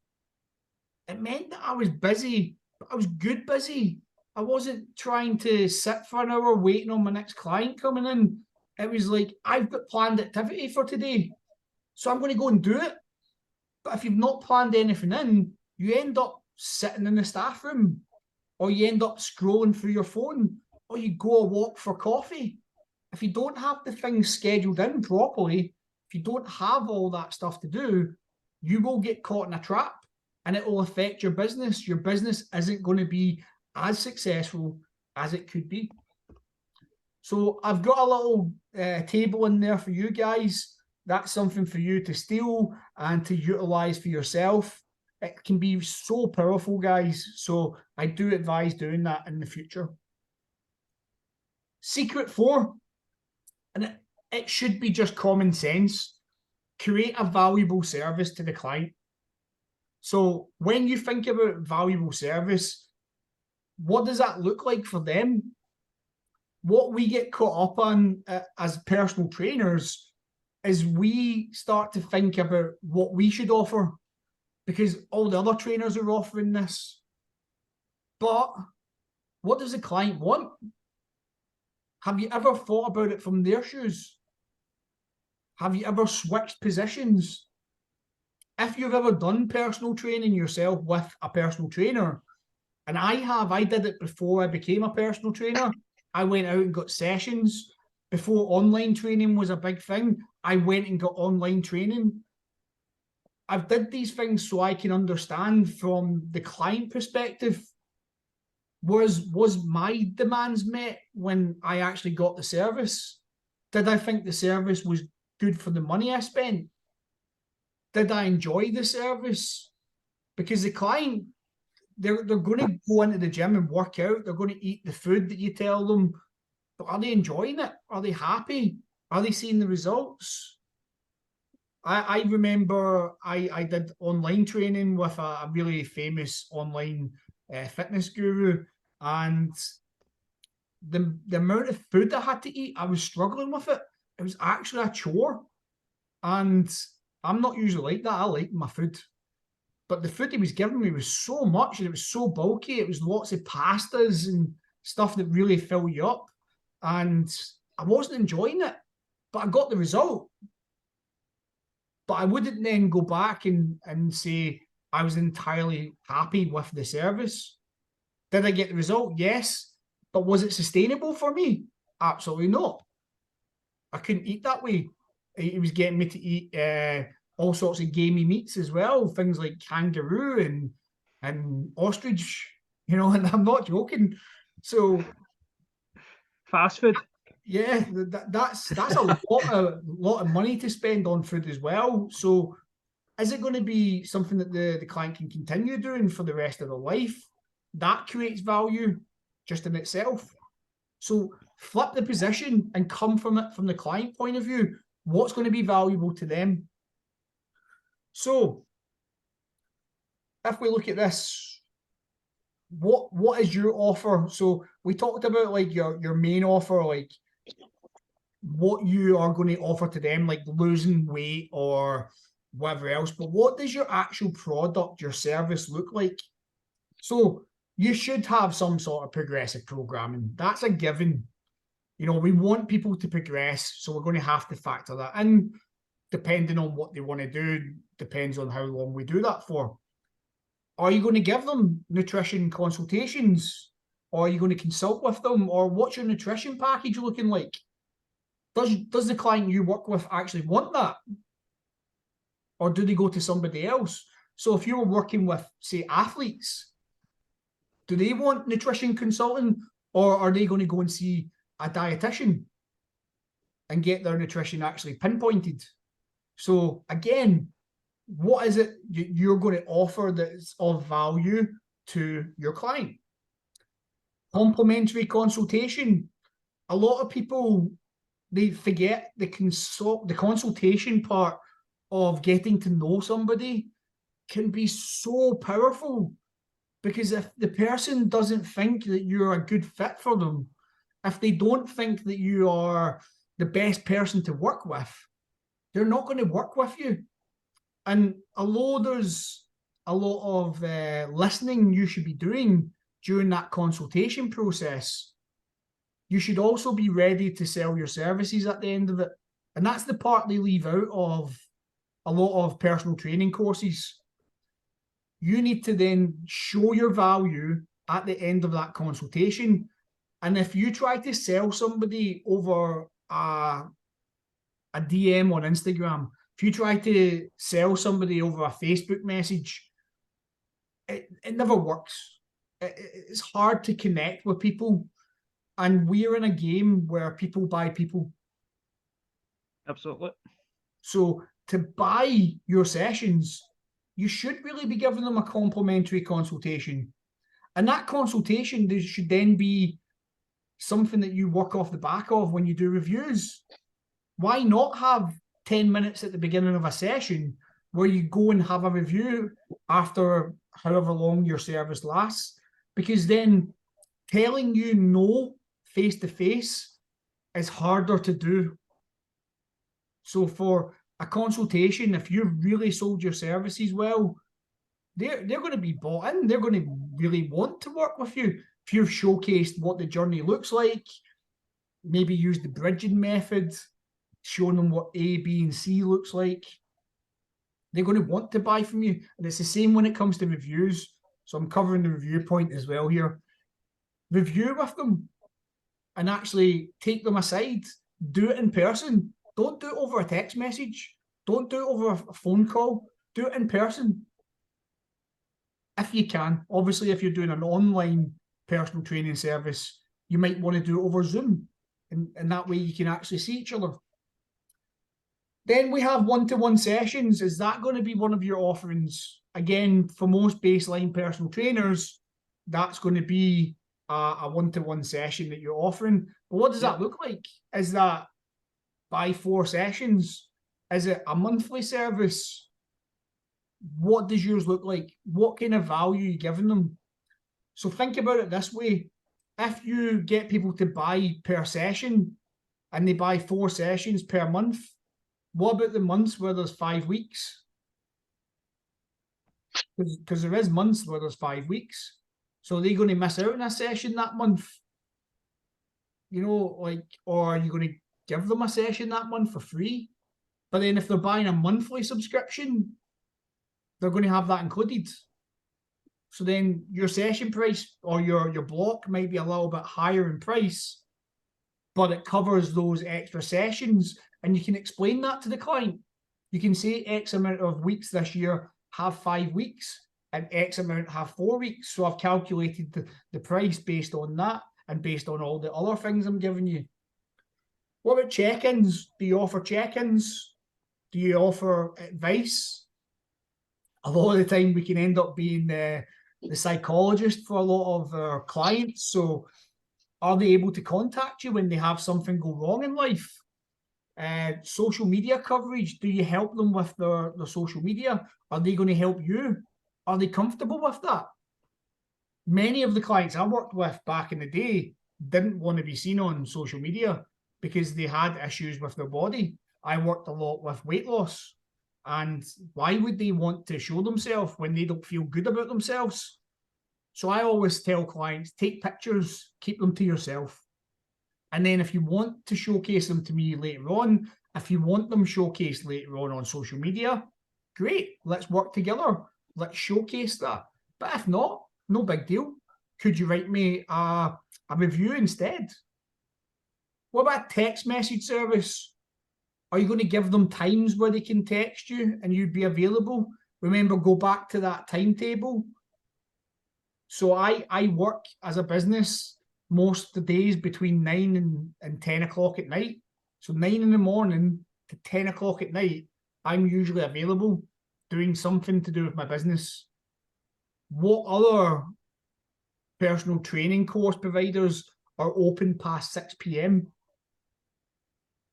it meant that I was busy, but I was good busy. I wasn't trying to sit for an hour waiting on my next client coming in. It was like, I've got planned activity for today, so I'm going to go and do it. But if you've not planned anything in, you end up sitting in the staff room, or you end up scrolling through your phone, or you go a walk for coffee. If you don't have the things scheduled in properly, if you don't have all that stuff to do, you will get caught in a trap, and it will affect your business. Your business isn't going to be as successful as it could be. So I've got a little table in there for you guys. That's something for you to steal and to utilize for yourself. It can be so powerful, guys. So I do advise doing that in the future. Secret 4, and it should be just common sense. Create a valuable service to the client. So when you think about valuable service, what does that look like for them? What we get caught up on as personal trainers is we start to think about what we should offer, because all the other trainers are offering this. But what does the client want? Have you ever thought about it from their shoes? Have you ever switched positions? If you've ever done personal training yourself with a personal trainer, and I did it before I became a personal trainer. I went out and got sessions. Before online training was a big thing, I went and got online training. I've did these things so I can understand from the client perspective. Was my demands met when I actually got the service? Did I think the service was good for the money I spent? Did I enjoy the service? Because the client, they're going to go into the gym and work out. They're going to eat the food that you tell them. But are they enjoying it? Are they happy? Are they seeing the results? I remember I did online training with a really famous online fitness guru, and the amount of food I had to eat, I was struggling with it. It was actually a chore. And I'm not usually like that. I like my food. But the food he was giving me was so much and it was so bulky. It was lots of pastas and stuff that really fill you up. And I wasn't enjoying it. But I got the result. But I wouldn't then go back and say I was entirely happy with the service. Did I get the result? Yes. But was it sustainable for me? Absolutely not. I couldn't eat that way. He was getting me to eat all sorts of gamey meats as well, things like kangaroo and ostrich, you know, and I'm not joking. So Fast food. yeah, that's a lot of money to spend on food as well. So is it going to be something that the client can continue doing for the rest of their life? That creates value just in itself. So flip the position and come from it from the client point of view. What's going to be valuable to them? So if we look at this, what is your offer? So we talked about like your main offer, like what you are going to offer to them, like losing weight or whatever else. But what does your actual product, your service look like? So you should have some sort of progressive programming. That's a given. You know, we want people to progress, so we're going to have to factor that in. Depending on what they want to do, depends on how long we do that for. Are you going to give them nutrition consultations? Or are you going to consult with them? Or what's your nutrition package looking like? Does the client you work with actually want that? Or do they go to somebody else? So if you're working with, say, athletes, do they want nutrition consulting? Or are they going to go and see a dietitian and get their nutrition actually pinpointed? So again, what is it you're going to offer that's of value to your client? Complimentary consultation. A lot of people, they forget the consultation part of getting to know somebody can be so powerful, because if the person doesn't think that you're a good fit for them, if they don't think that you are the best person to work with, they're not going to work with you. And although there's a lot of listening you should be doing during that consultation process, you should also be ready to sell your services at the end of it. And that's the part they leave out of a lot of personal training courses. You need to then show your value at the end of that consultation. And if you try to sell somebody over a DM on Instagram, if you try to sell somebody over a Facebook message, it never works. It's hard to connect with people. And we're in a game where people buy people. Absolutely. So to buy your sessions, you should really be giving them a complimentary consultation. And that consultation should then be something that you work off the back of when you do reviews. Why not have 10 minutes at the beginning of a session where you go and have a review after however long your service lasts? Because then telling you no face-to-face is harder to do. So for a consultation, if you've really sold your services well, they're going to be bought in. They're going to really want to work with you. If you've showcased what the journey looks like, maybe use the bridging method, showing them what A, B, and C looks like, they're going to want to buy from you. And it's the same when it comes to reviews. So I'm covering the review point as well here. Review with them and actually take them aside. Do it in person. Don't do it over a text message. Don't do it over a phone call. Do it in person. If you can. Obviously, if you're doing an online personal training service, you might want to do it over Zoom. And that way you can actually see each other. Then we have one-to-one sessions. Is that going to be one of your offerings? Again, for most baseline personal trainers, that's going to be a one-to-one session that you're offering. But what does that look like? Is that by 4 sessions? Is it a monthly service? What does yours look like? What kind of value are you giving them? So think about it this way. if you get people to buy per session and they buy 4 sessions per month, what about the months where there's 5 weeks? Because there is months where there's 5 weeks. So are they going to miss out on a session that month? You know, like, or are you going to give them a session that month for free? But then if they're buying a monthly subscription, they're going to have that included. So then your session price or your block might be a little bit higher in price, but it covers those extra sessions. And you can explain that to the client. You can say X amount of weeks this year have 5 weeks and X amount have 4 weeks. So I've calculated the price based on that and based on all the other things I'm giving you. What about check-ins? Do you offer check-ins? Do you offer advice? A lot of the time we can end up being the psychologist for a lot of our clients. So are they able to contact you when they have something go wrong in life? Social media coverage, do you help them with their social media? Are they going to help you? Are they comfortable with that? Many of the clients I worked with back in the day didn't want to be seen on social media because they had issues with their body. I worked a lot with weight loss. And why would they want to show themselves when they don't feel good about themselves? So I always tell clients, take pictures, keep them to yourself. And then if you want to showcase them to me later on, if you want them showcased later on social media, great, let's work together. Let's showcase that. But if not, no big deal. Could you write me a review instead? What about text message service? Are you going to give them times where they can text you and you'd be available? Remember, go back to that timetable. So I work as a business most of the days between 9 and 10 o'clock at night. So 9 in the morning to 10 o'clock at night, I'm usually available doing something to do with my business. What other personal training course providers are open past 6 p.m?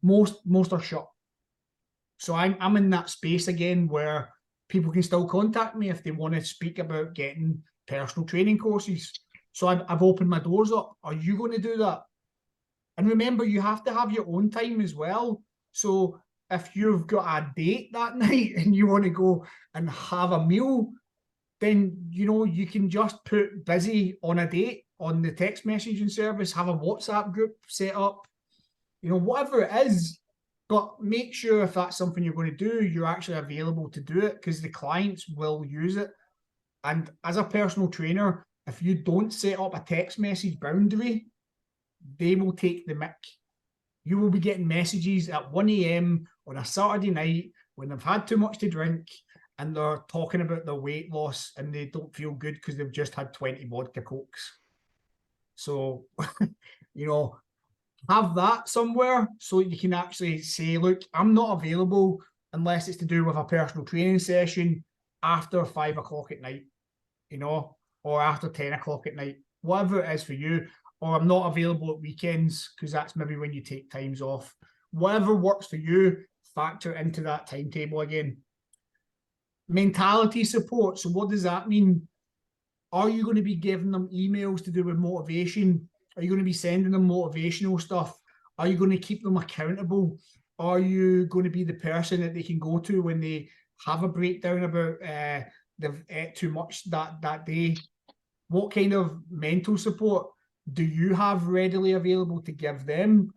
Most are shut. So I'm in that space again where people can still contact me if they want to speak about getting personal training courses. So I've opened my doors up. Are you going to do that? And remember, you have to have your own time as well. So if you've got a date that night and you want to go and have a meal, then, you know, you can just put busy on a date on the text messaging service, have a WhatsApp group set up, you know, whatever it is. But make sure if that's something you're going to do, you're actually available to do it because the clients will use it. And as a personal trainer, if you don't set up a text message boundary, they will take the mick. You will be getting messages at 1 a.m. on a Saturday night when they've had too much to drink and they're talking about their weight loss and they don't feel good because they've just had 20 vodka cokes. So, you know, have that somewhere so you can actually say, look, I'm not available unless it's to do with a personal training session after 5 o'clock at night, you know, or after 10 o'clock at night, whatever it is for you. Or I'm not available at weekends because that's maybe when you take times off. Whatever works for you, factor into that timetable again. Mentality support. So what does that mean? Are you going to be giving them emails to do with motivation? Are you going to be sending them motivational stuff? Are you going to keep them accountable? Are you going to be the person that they can go to when they have a breakdown about they've ate too much that day? What kind of mental support do you have readily available to give them?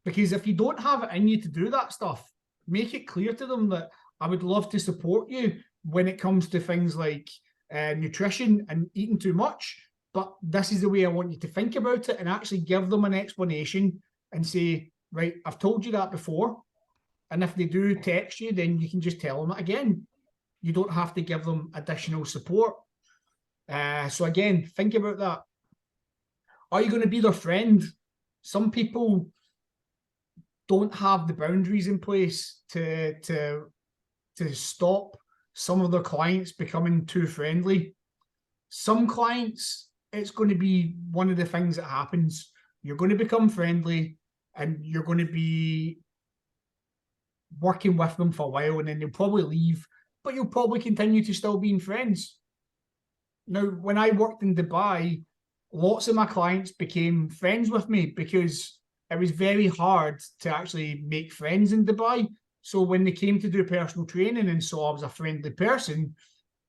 Because if you don't have it in you to do that stuff, make it clear to them that I would love to support you when it comes to things like nutrition and eating too much, but this is the way I want you to think about it, and actually give them an explanation and say, right, I've told you that before. And if they do text you, then you can just tell them it again. You don't have to give them additional support. So again, think about that. Are you going to be their friend? Some people don't have the boundaries in place to stop some of their clients becoming too friendly. Some clients, it's going to be one of the things that happens. You're going to become friendly and you're going to be working with them for a while, and then they'll probably leave, but you'll probably continue to still being friends. Now, when I worked in Dubai, lots of my clients became friends with me because it was very hard to actually make friends in Dubai. So when they came to do personal training and saw I was a friendly person,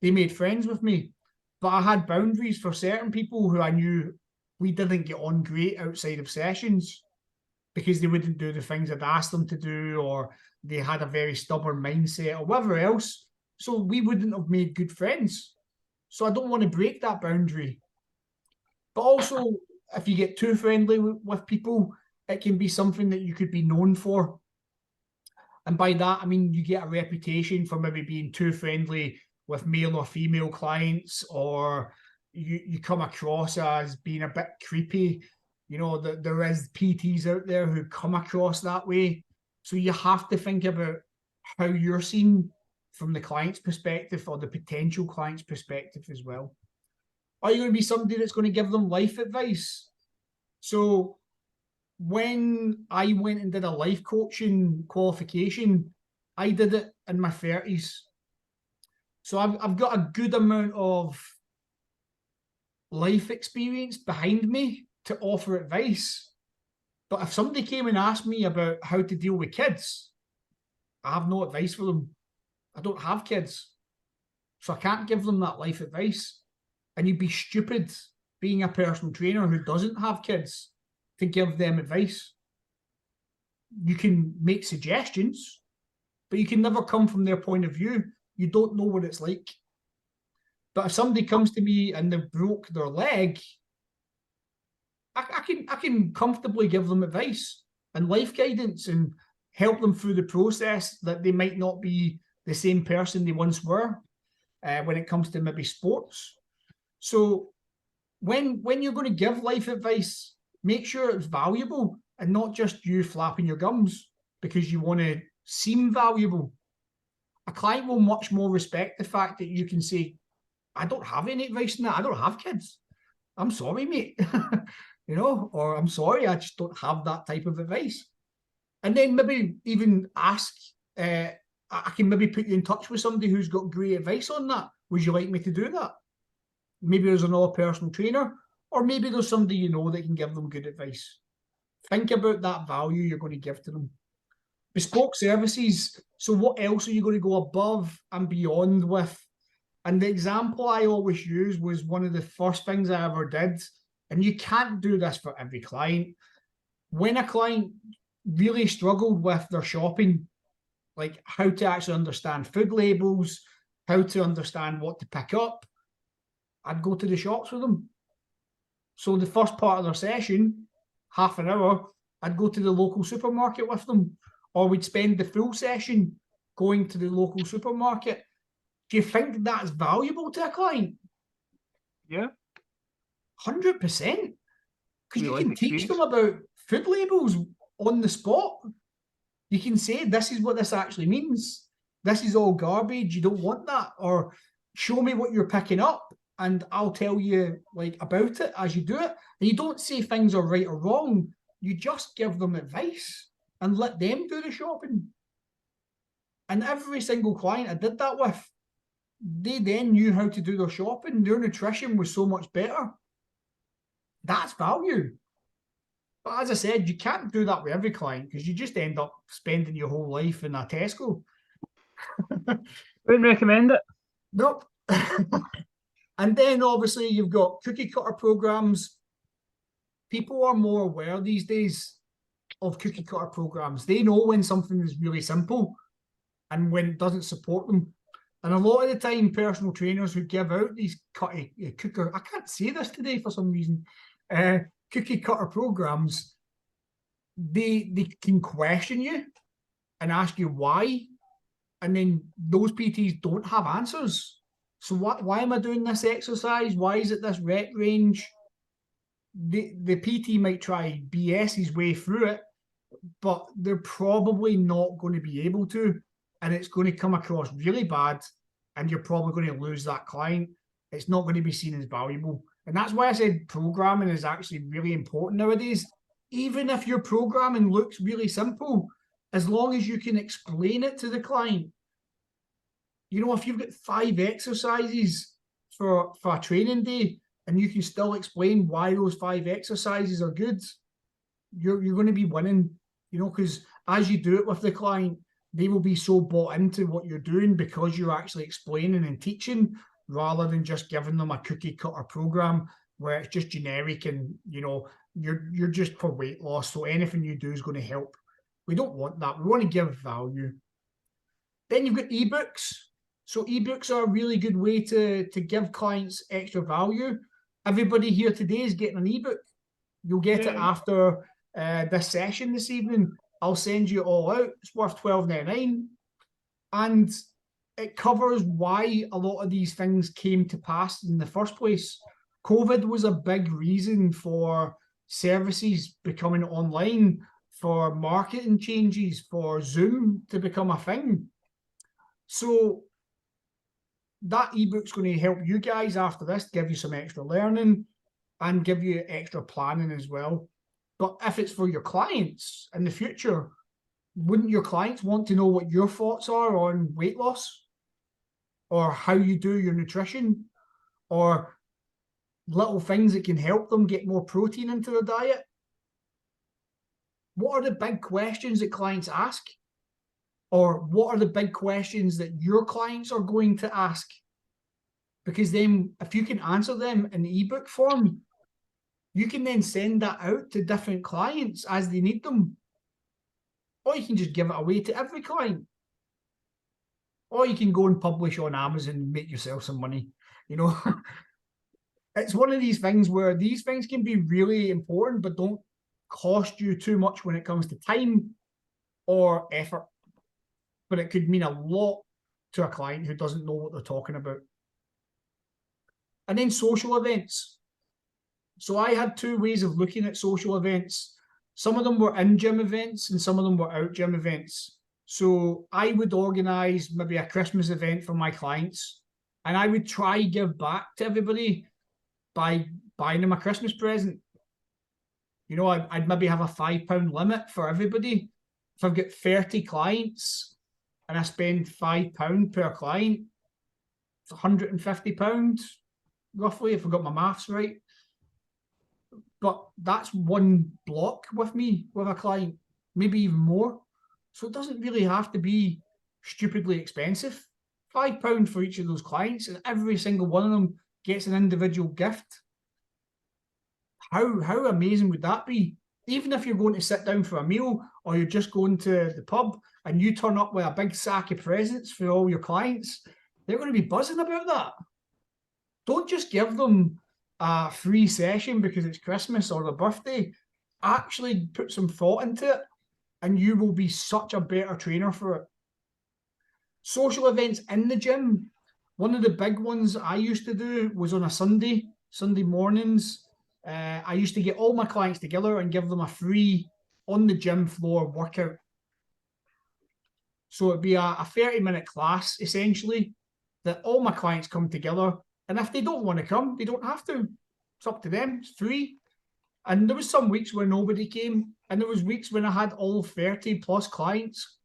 they made friends with me. But I had boundaries for certain people who I knew we didn't get on great outside of sessions because they wouldn't do the things I'd asked them to do, or they had a very stubborn mindset or whatever else. So we wouldn't have made good friends. So I don't want to break that boundary. But also, if you get too friendly with people, it can be something that you could be known for. And by that, I mean, you get a reputation for maybe being too friendly with male or female clients, or you come across as being a bit creepy. You know, that there is PTs out there who come across that way. So you have to think about how you're seen from the client's perspective or the potential client's perspective as well. Are you going to be somebody that's going to give them life advice? So when I went and did a life coaching qualification, I did it in my 30s. So I've got a good amount of life experience behind me to offer advice. But if somebody came and asked me about how to deal with kids, I have no advice for them. I don't have kids. So I can't give them that life advice. And you'd be stupid being a personal trainer who doesn't have kids to give them advice. You can make suggestions, but you can never come from their point of view. You don't know what it's like. But if somebody comes to me and they've broke their leg, I can comfortably give them advice and life guidance and help them through the process that they might not be the same person they once were when it comes to maybe sports. So when you're going to give life advice, make sure it's valuable and not just you flapping your gums because you want to seem valuable. A client will much more respect the fact that you can say, I don't have any advice in that. I don't have kids. I'm sorry, mate. You know, or I'm sorry, I just don't have that type of advice. And then maybe even ask, I can maybe put you in touch with somebody who's got great advice on that. Would you like me to do that? Maybe there's another personal trainer, or maybe there's somebody you know that can give them good advice. Think about that value you're going to give to them. Bespoke services. So what else are you going to go above and beyond with? And the example I always use was one of the first things I ever did. And you can't do this for every client. When a client really struggled with their shopping, like how to actually understand food labels, how to understand what to pick up, I'd go to the shops with them. So the first part of their session, half an hour, I'd go to the local supermarket with them, or we'd spend the full session going to the local supermarket. Do you think that's valuable to a client? Yeah. 100%. Because you can teach them about food labels on the spot. You can say, this is what this actually means. This is all garbage. You don't want that. Or show me what you're picking up and I'll tell you like about it as you do it. And you don't say things are right or wrong. You just give them advice and let them do the shopping. And every single client I did that with, they then knew how to do their shopping. Their nutrition was so much better. That's value. But as I said, you can't do that with every client because you just end up spending your whole life in a Tesco. Wouldn't recommend it. Nope. And then obviously you've got cookie cutter programs. People are more aware these days of cookie cutter programs. They know when something is really simple and when it doesn't support them. And a lot of the time, personal trainers who give out these I can't say this today for some reason, cookie cutter programs, they can question you and ask you why, and then those PTs don't have answers. So why am I doing this exercise? Why is it this rep range? The PT might try BS his way through it, but they're probably not going to be able to, and it's going to come across really bad, and you're probably going to lose that client. It's not going to be seen as valuable. And that's why I said programming is actually really important nowadays. Even if your programming looks really simple, as long as you can explain it to the client. You know, if you've got 5 exercises for a training day and you can still explain why those 5 exercises are good, you're going to be winning, you know, because as you do it with the client, they will be so bought into what you're doing because you're actually explaining and teaching rather than just giving them a cookie cutter program where it's just generic and, you know, you're just for weight loss, so anything you do is going to help. We don't want that. We want to give value. Then you've got ebooks. So ebooks are a really good way to give clients extra value. Everybody here today is getting an ebook. You'll get it after this session this evening. I'll send you it all out. It's worth $12.99. And it covers why a lot of these things came to pass in the first place. COVID was a big reason for services becoming online, for marketing changes, for Zoom to become a thing. So that ebook's going to help you guys after this, give you some extra learning and give you extra planning as well. But if it's for your clients in the future, wouldn't your clients want to know what your thoughts are on weight loss or how you do your nutrition or little things that can help them get more protein into their diet? What are the big questions that clients ask? Or what are the big questions that your clients are going to ask? Because then if you can answer them in ebook form, you can then send that out to different clients as they need them. Or you can just give it away to every client. Or you can go and publish on Amazon and make yourself some money. You know, it's one of these things where these things can be really important, but don't cost you too much when it comes to time or effort. But it could mean a lot to a client who doesn't know what they're talking about. And then social events. So I had 2 ways of looking at social events. Some of them were in-gym events and some of them were out-gym events. So I would organise maybe a Christmas event for my clients and I would try give back to everybody by buying them a Christmas present. You know, I'd maybe have a £5 limit for everybody. If I've got 30 clients and I spend £5 per client, it's £150 roughly, if I got my maths right. But that's one block with me, with a client, maybe even more. So it doesn't really have to be stupidly expensive. £5 for each of those clients, and every single one of them gets an individual gift. How amazing would that be? Even if you're going to sit down for a meal or you're just going to the pub and you turn up with a big sack of presents for all your clients, they're going to be buzzing about that. Don't just give them a free session because it's Christmas or their birthday. Actually put some thought into it and you will be such a better trainer for it. Social events in the gym. One of the big ones I used to do was on a Sunday mornings. I used to get all my clients together and give them a free on the gym floor workout. So it'd be a 30-minute class essentially that all my clients come together. And if they don't want to come, they don't have to. It's up to them. It's free. And there was some weeks where nobody came. And there was weeks when I had all 30 plus clients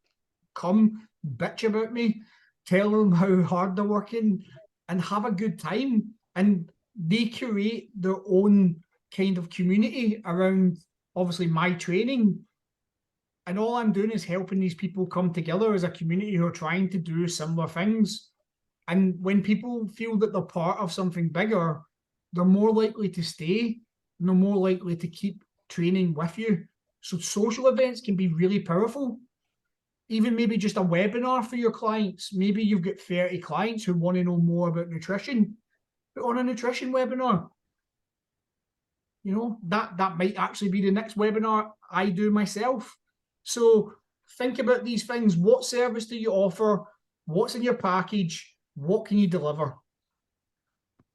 come bitch about me, tell them how hard they're working and have a good time. And they create their own kind of community around, obviously, my training. And all I'm doing is helping these people come together as a community who are trying to do similar things. And when people feel that they're part of something bigger, they're more likely to stay and they're more likely to keep training with you. So social events can be really powerful. Even maybe just a webinar for your clients. Maybe you've got 30 clients who want to know more about nutrition. Put on a nutrition webinar. You know, that might actually be the next webinar I do myself. So think about these things. What service do you offer? What's in your package? What can you deliver?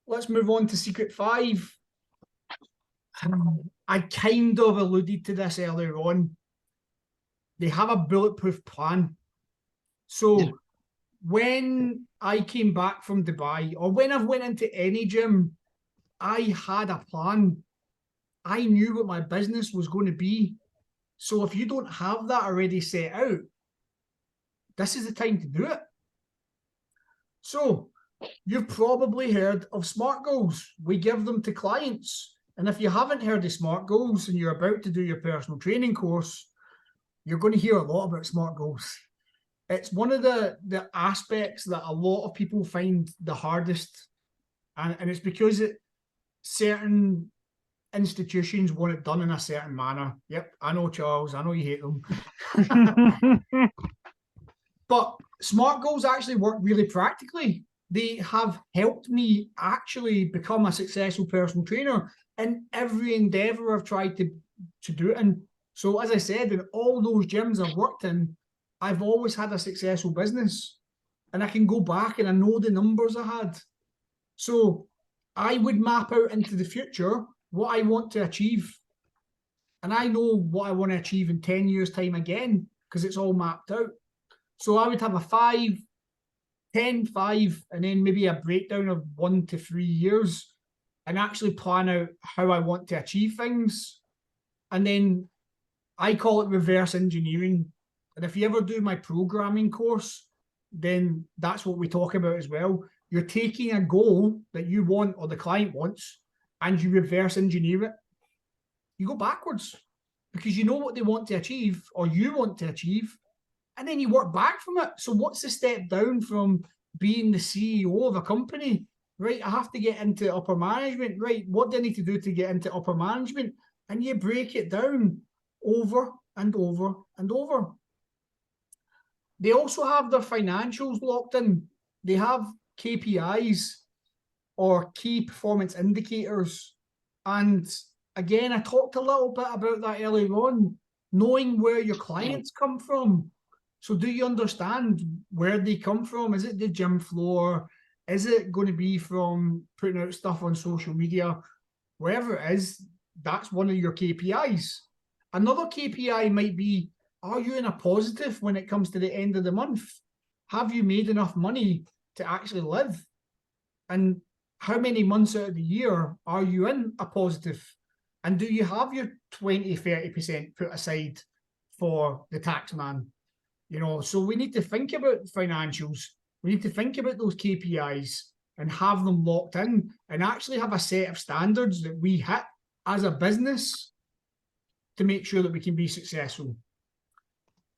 Let's move on to Secret 5. I kind of alluded to this earlier on. They have a bulletproof plan. So when I came back from Dubai, or when I've went into any gym, I had a plan. I knew what my business was going to be. So if you don't have that already set out, this is the time to do it. So You've probably heard of SMART goals. We give them to clients. And if you haven't heard of SMART goals and you're about to do your personal training course, you're going to hear a lot about SMART goals. It's one of the aspects that a lot of people find the hardest. And it's because certain institutions want it done in a certain manner. Yep, I know, Charles. I know you hate them. But SMART goals actually work really practically. They have helped me actually become a successful personal trainer in every endeavor I've tried to do it in. So as I said, in all those gyms I've worked in, I've always had a successful business. And I can go back and I know the numbers I had. So I would map out into the future what I want to achieve. And I know what I want to achieve in 10 years' time again, because it's all mapped out. So I would have a 5, 10, 5, and then maybe a breakdown of 1 to 3 years and actually plan out how I want to achieve things. And then I call it reverse engineering. And if you ever do my programming course, then that's what we talk about as well. You're taking a goal that you want or the client wants and you reverse engineer it. You go backwards because you know what they want to achieve or you want to achieve, and then you work back from it. So what's the step down from being the CEO of a company? Right, I have to get into upper management. Right, what do I need to do to get into upper management? And you break it down over and over and over. They also have their financials locked in. They have KPIs or key performance indicators. And again, I talked a little bit about that earlier on, knowing where your clients come from. So do you understand where they come from? Is it the gym floor? Is it going to be from putting out stuff on social media? Wherever it is, that's one of your KPIs. Another KPI might be, are you in a positive when it comes to the end of the month? Have you made enough money to actually live? And how many months out of the year are you in a positive? And do you have your 20, 30% put aside for the tax man? You know, so we need to think about financials. We need to think about those KPIs and have them locked in and actually have a set of standards that we hit as a business to make sure that we can be successful.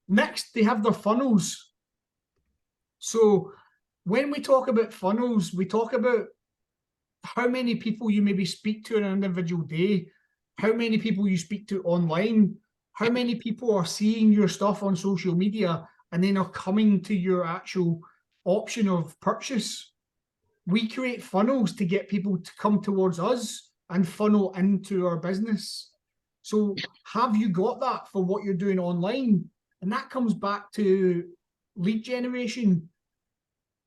Next, they have their funnels. So when we talk about funnels, we talk about how many people you maybe speak to on an individual day, how many people you speak to online, how many people are seeing your stuff on social media and then are coming to your actual option of purchase. We create funnels to get people to come towards us and funnel into our business. So have you got that for what you're doing online? And that comes back to lead generation.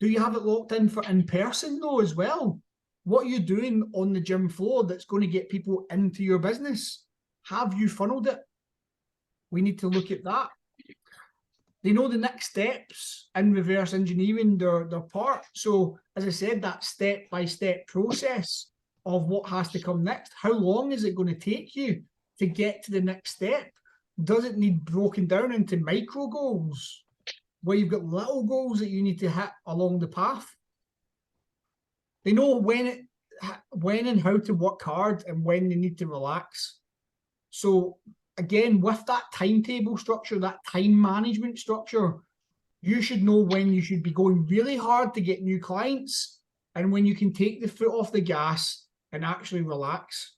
Do you have it locked in for in-person though as well? What are you doing on the gym floor that's going to get people into your business? Have you funneled it? We need to look at that. They know the next steps in reverse engineering their part. So as I said, that step-by-step process of what has to come next. How long is it going to take you to get to the next step? Does it need broken down into micro goals where you've got little goals that you need to hit along the path? They know when and how to work hard and when they need to relax. So again, with that timetable structure, that time management structure, you should know when you should be going really hard to get new clients and when you can take the foot off the gas and actually relax.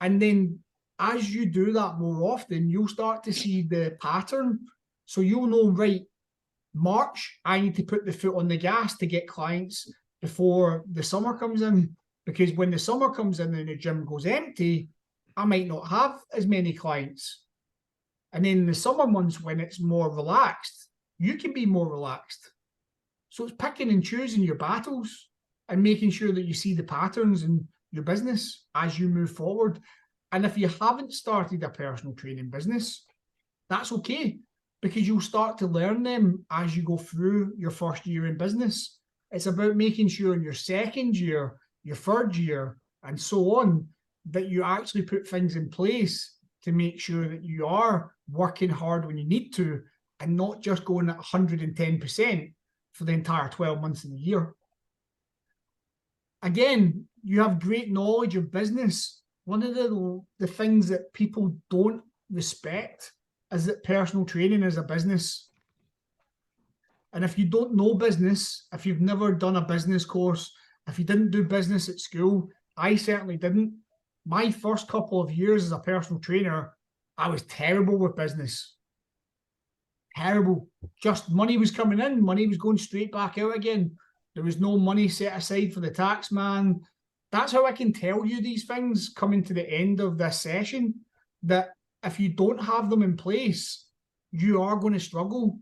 And then as you do that more often, you'll start to see the pattern. So you'll know, right, March, I need to put the foot on the gas to get clients before the summer comes in. Because when the summer comes in and the gym goes empty, I might not have as many clients. And then in the summer months when it's more relaxed, you can be more relaxed. So it's picking and choosing your battles and making sure that you see the patterns in your business as you move forward. And if you haven't started a personal training business, that's okay, because you'll start to learn them as you go through your first year in business. It's about making sure in your second year, your third year, and so on, that you actually put things in place to make sure that you are working hard when you need to and not just going at 110% for the entire 12 months in the year. again, you have great knowledge of business. One of the things that people don't respect is that personal training is a business. And if you don't know business, if you've never done a business course, if you didn't do business at school, I certainly didn't. My first couple of years as a personal trainer, I was terrible with business. Terrible. Just money was coming in, money was going straight back out again. There was no money set aside for the tax man. That's how I can tell you these things coming to the end of this session, that if you don't have them in place, you are going to struggle.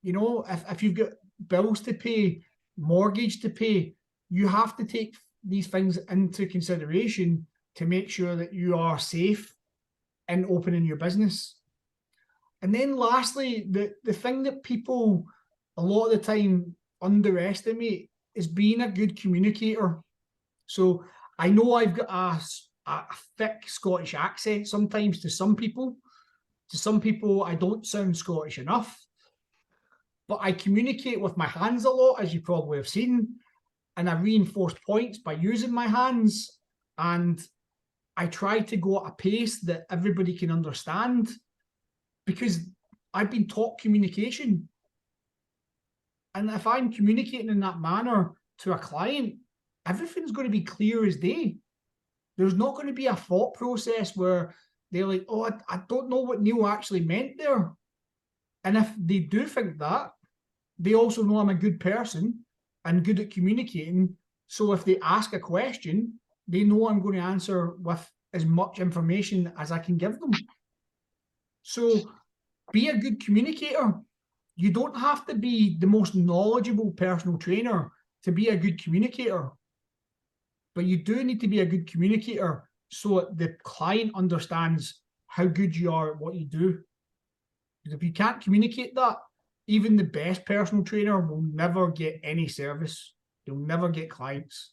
You know, if you've got bills to pay, mortgage to pay, you have to take these things into consideration to make sure that you are safe in opening your business. And then lastly, the thing that people a lot of the time underestimate is being a good communicator. So I know I've got a thick Scottish accent sometimes to some people. To some people, I don't sound Scottish enough. But I communicate with my hands a lot, as you probably have seen. And I reinforce points by using my hands. And I try to go at a pace that everybody can understand, because I've been taught communication. And if I'm communicating in that manner to a client, everything's going to be clear as day. There's not going to be a thought process where they're like, oh, I don't know what Neil actually meant there. And if they do think that, they also know I'm a good person and good at communicating. So if they ask a question, they know I'm going to answer with as much information as I can give them. So be a good communicator. You don't have to be the most knowledgeable personal trainer to be a good communicator. But you do need to be a good communicator so the client understands how good you are at what you do. Because if you can't communicate that, even the best personal trainer will never get any service. They'll never get clients.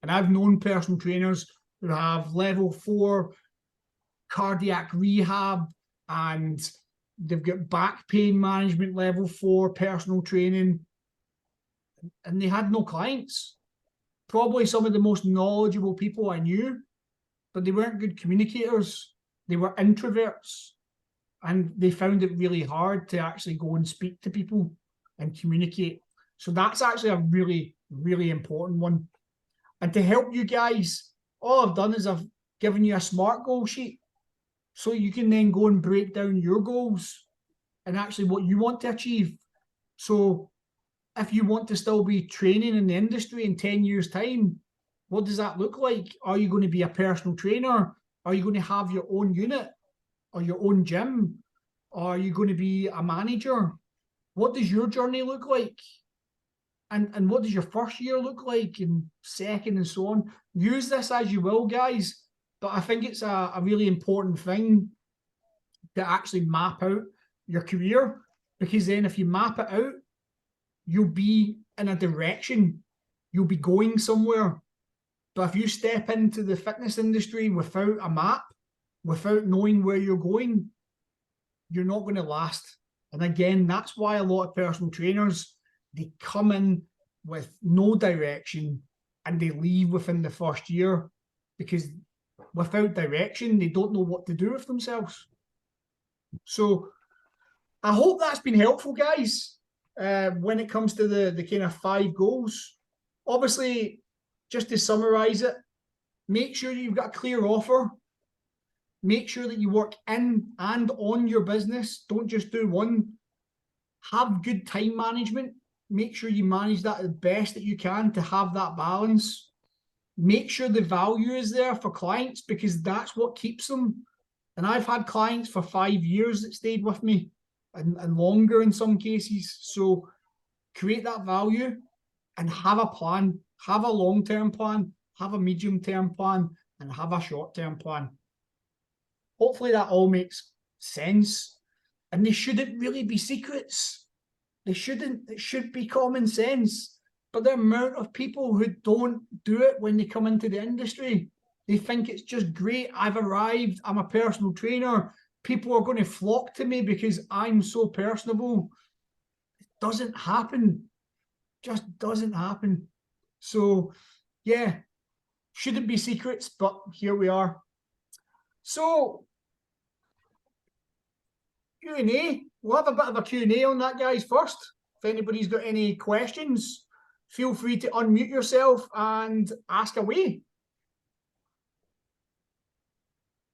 And I've known personal trainers who have level 4 cardiac rehab, and they've got back pain management level 4 personal training, and they had no clients. Probably some of the most knowledgeable people I knew, but they weren't good communicators. They were introverts, and they found it really hard to actually go and speak to people and communicate. So that's actually a really, really important one. And to help you guys, all I've done is I've given you a SMART goal sheet, so you can then go and break down your goals and actually what you want to achieve. So if you want to still be training in the industry in 10 years' time, what does that look like? Are you going to be a personal trainer? Are you going to have your own unit or your own gym? Are you going to be a manager? What does your journey look like? And what does your first year look like, and second, and so on? Use this as you will, guys. But I think it's a really important thing to actually map out your career, because then if you map it out, you'll be in a direction. You'll be going somewhere. But if you step into the fitness industry without a map, without knowing where you're going, you're not going to last. And again, that's why a lot of personal trainers, they come in with no direction and they leave within the first year, because without direction, they don't know what to do with themselves. So I hope that's been helpful, guys, when it comes to the kind of 5 goals. Obviously, just to summarize it, make sure you've got a clear offer. Make sure that you work in and on your business. Don't just do one. Have good time management. Make sure you manage that the best that you can to have that balance. Make sure the value is there for clients, because that's what keeps them. And I've had clients for 5 years that stayed with me, and longer in some cases. So create that value and have a plan. Have a long-term plan, have a medium-term plan, and have a short-term plan. Hopefully that all makes sense. And they shouldn't really be secrets. They shouldn't. It should be common sense. But the amount of people who don't do it when they come into the industry, they think it's just great. I've arrived. I'm a personal trainer. People are going to flock to me because I'm so personable. It doesn't happen. Just doesn't happen. So yeah, shouldn't be secrets, but here we are. So, Q&A. We'll have a bit of a Q&A on that, guys, first. If anybody's got any questions, feel free to unmute yourself and ask away.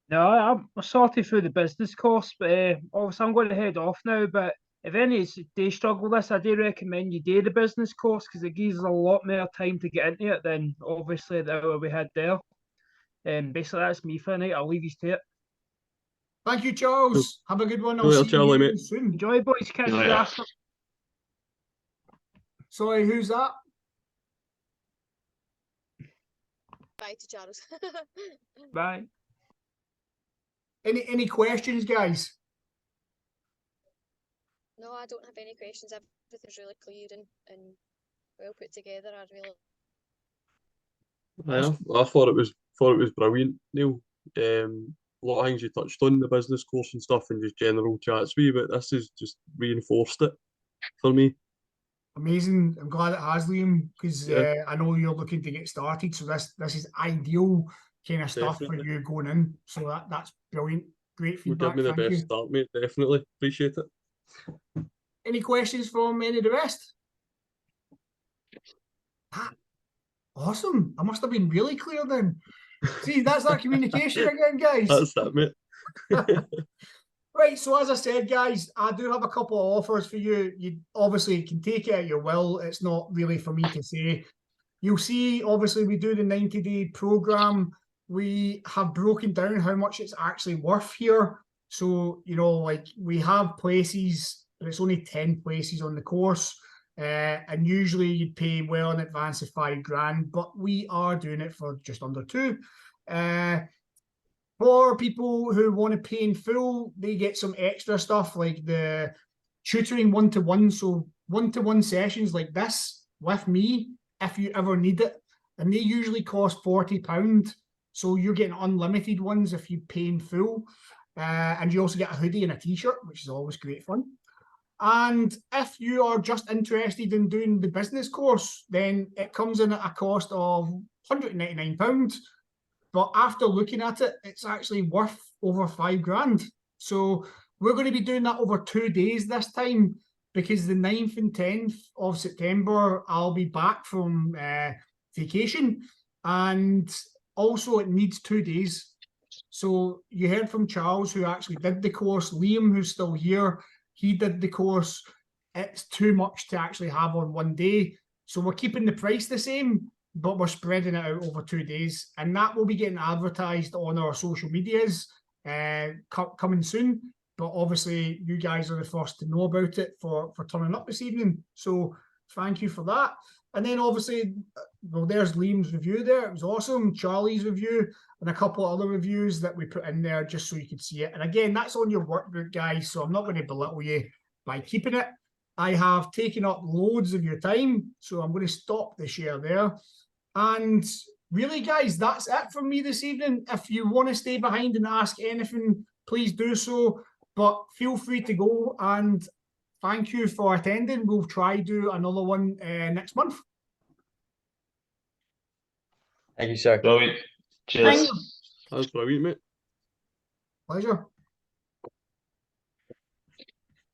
No, I'm sorted through the business course, but obviously I'm going to head off now. But if any do struggle this, I do recommend you do the business course because it gives us a lot more time to get into it than obviously the hour we had there. Basically, that's me for the night. I'll leave you to it. Thank you, Charles. Have a good one. I'll Later, see Charlie, you mate. soon. Enjoy, boys. Catch you Yeah. after. Sorry, who's that? Bye to Charles. Bye. Any questions, guys? No, I don't have any questions. Everything's really clear and well put together. I really I thought it was brilliant, Neil. A lot of things you touched on, the business course and stuff, and just general chats with you, but this has just reinforced it for me. Amazing. I'm glad it has, Liam, because Yeah. I know you're looking to get started. So this is ideal kind of stuff Definitely. for you going in. So that's brilliant. Great Will feedback. give me the Thank best you. start, mate. Definitely. Appreciate it. Any questions from any of the rest? Ah, awesome. I must have been really clear then. See, that's that communication again, guys. That's that, mate. Right, so as I said, guys, I do have a couple of offers for you. You obviously can take it at your will. It's not really for me to say. You'll see, obviously, we do the 90-day program. We have broken down how much it's actually worth here. So, you know, like we have places, but it's only 10 places on the course. And usually you'd pay well in advance of £5,000, but we are doing it for just under 2. For people who want to pay in full, they get some extra stuff like the tutoring one-to-one. So one-to-one sessions like this with me, if you ever need it. And they usually cost £40. So you're getting unlimited ones if you pay in full. And you also get a hoodie and a t-shirt, which is always great fun. And if you are just interested in doing the business course, then it comes in at a cost of £199. But after looking at it, it's actually worth over £5,000. So we're going to be doing that over 2 days this time, because the 9th and 10th of September, I'll be back from vacation. And also it needs 2 days. So you heard from Charles, who actually did the course. Liam, who's still here, he did the course. It's too much to actually have on 1 day. So we're keeping the price the same, but we're spreading it out over 2 days. And that will be getting advertised on our social medias coming soon. But obviously, you guys are the first to know about it for turning up this evening. So thank you for that. And then obviously, well, there's Liam's review there. It was awesome. Charlie's review and a couple of other reviews that we put in there just so you could see it. And again, that's on your workbook, guys. So I'm not going to belittle you by keeping it. I have taken up loads of your time, so I'm going to stop the share there. And really, guys, that's it from me this evening. If you want to stay behind and ask anything, please do so. But feel free to go, and thank you for attending. We'll try do another one next month. Thank you, sir. Brilliant. Thank Cheers. you. That's brilliant, mate. Pleasure.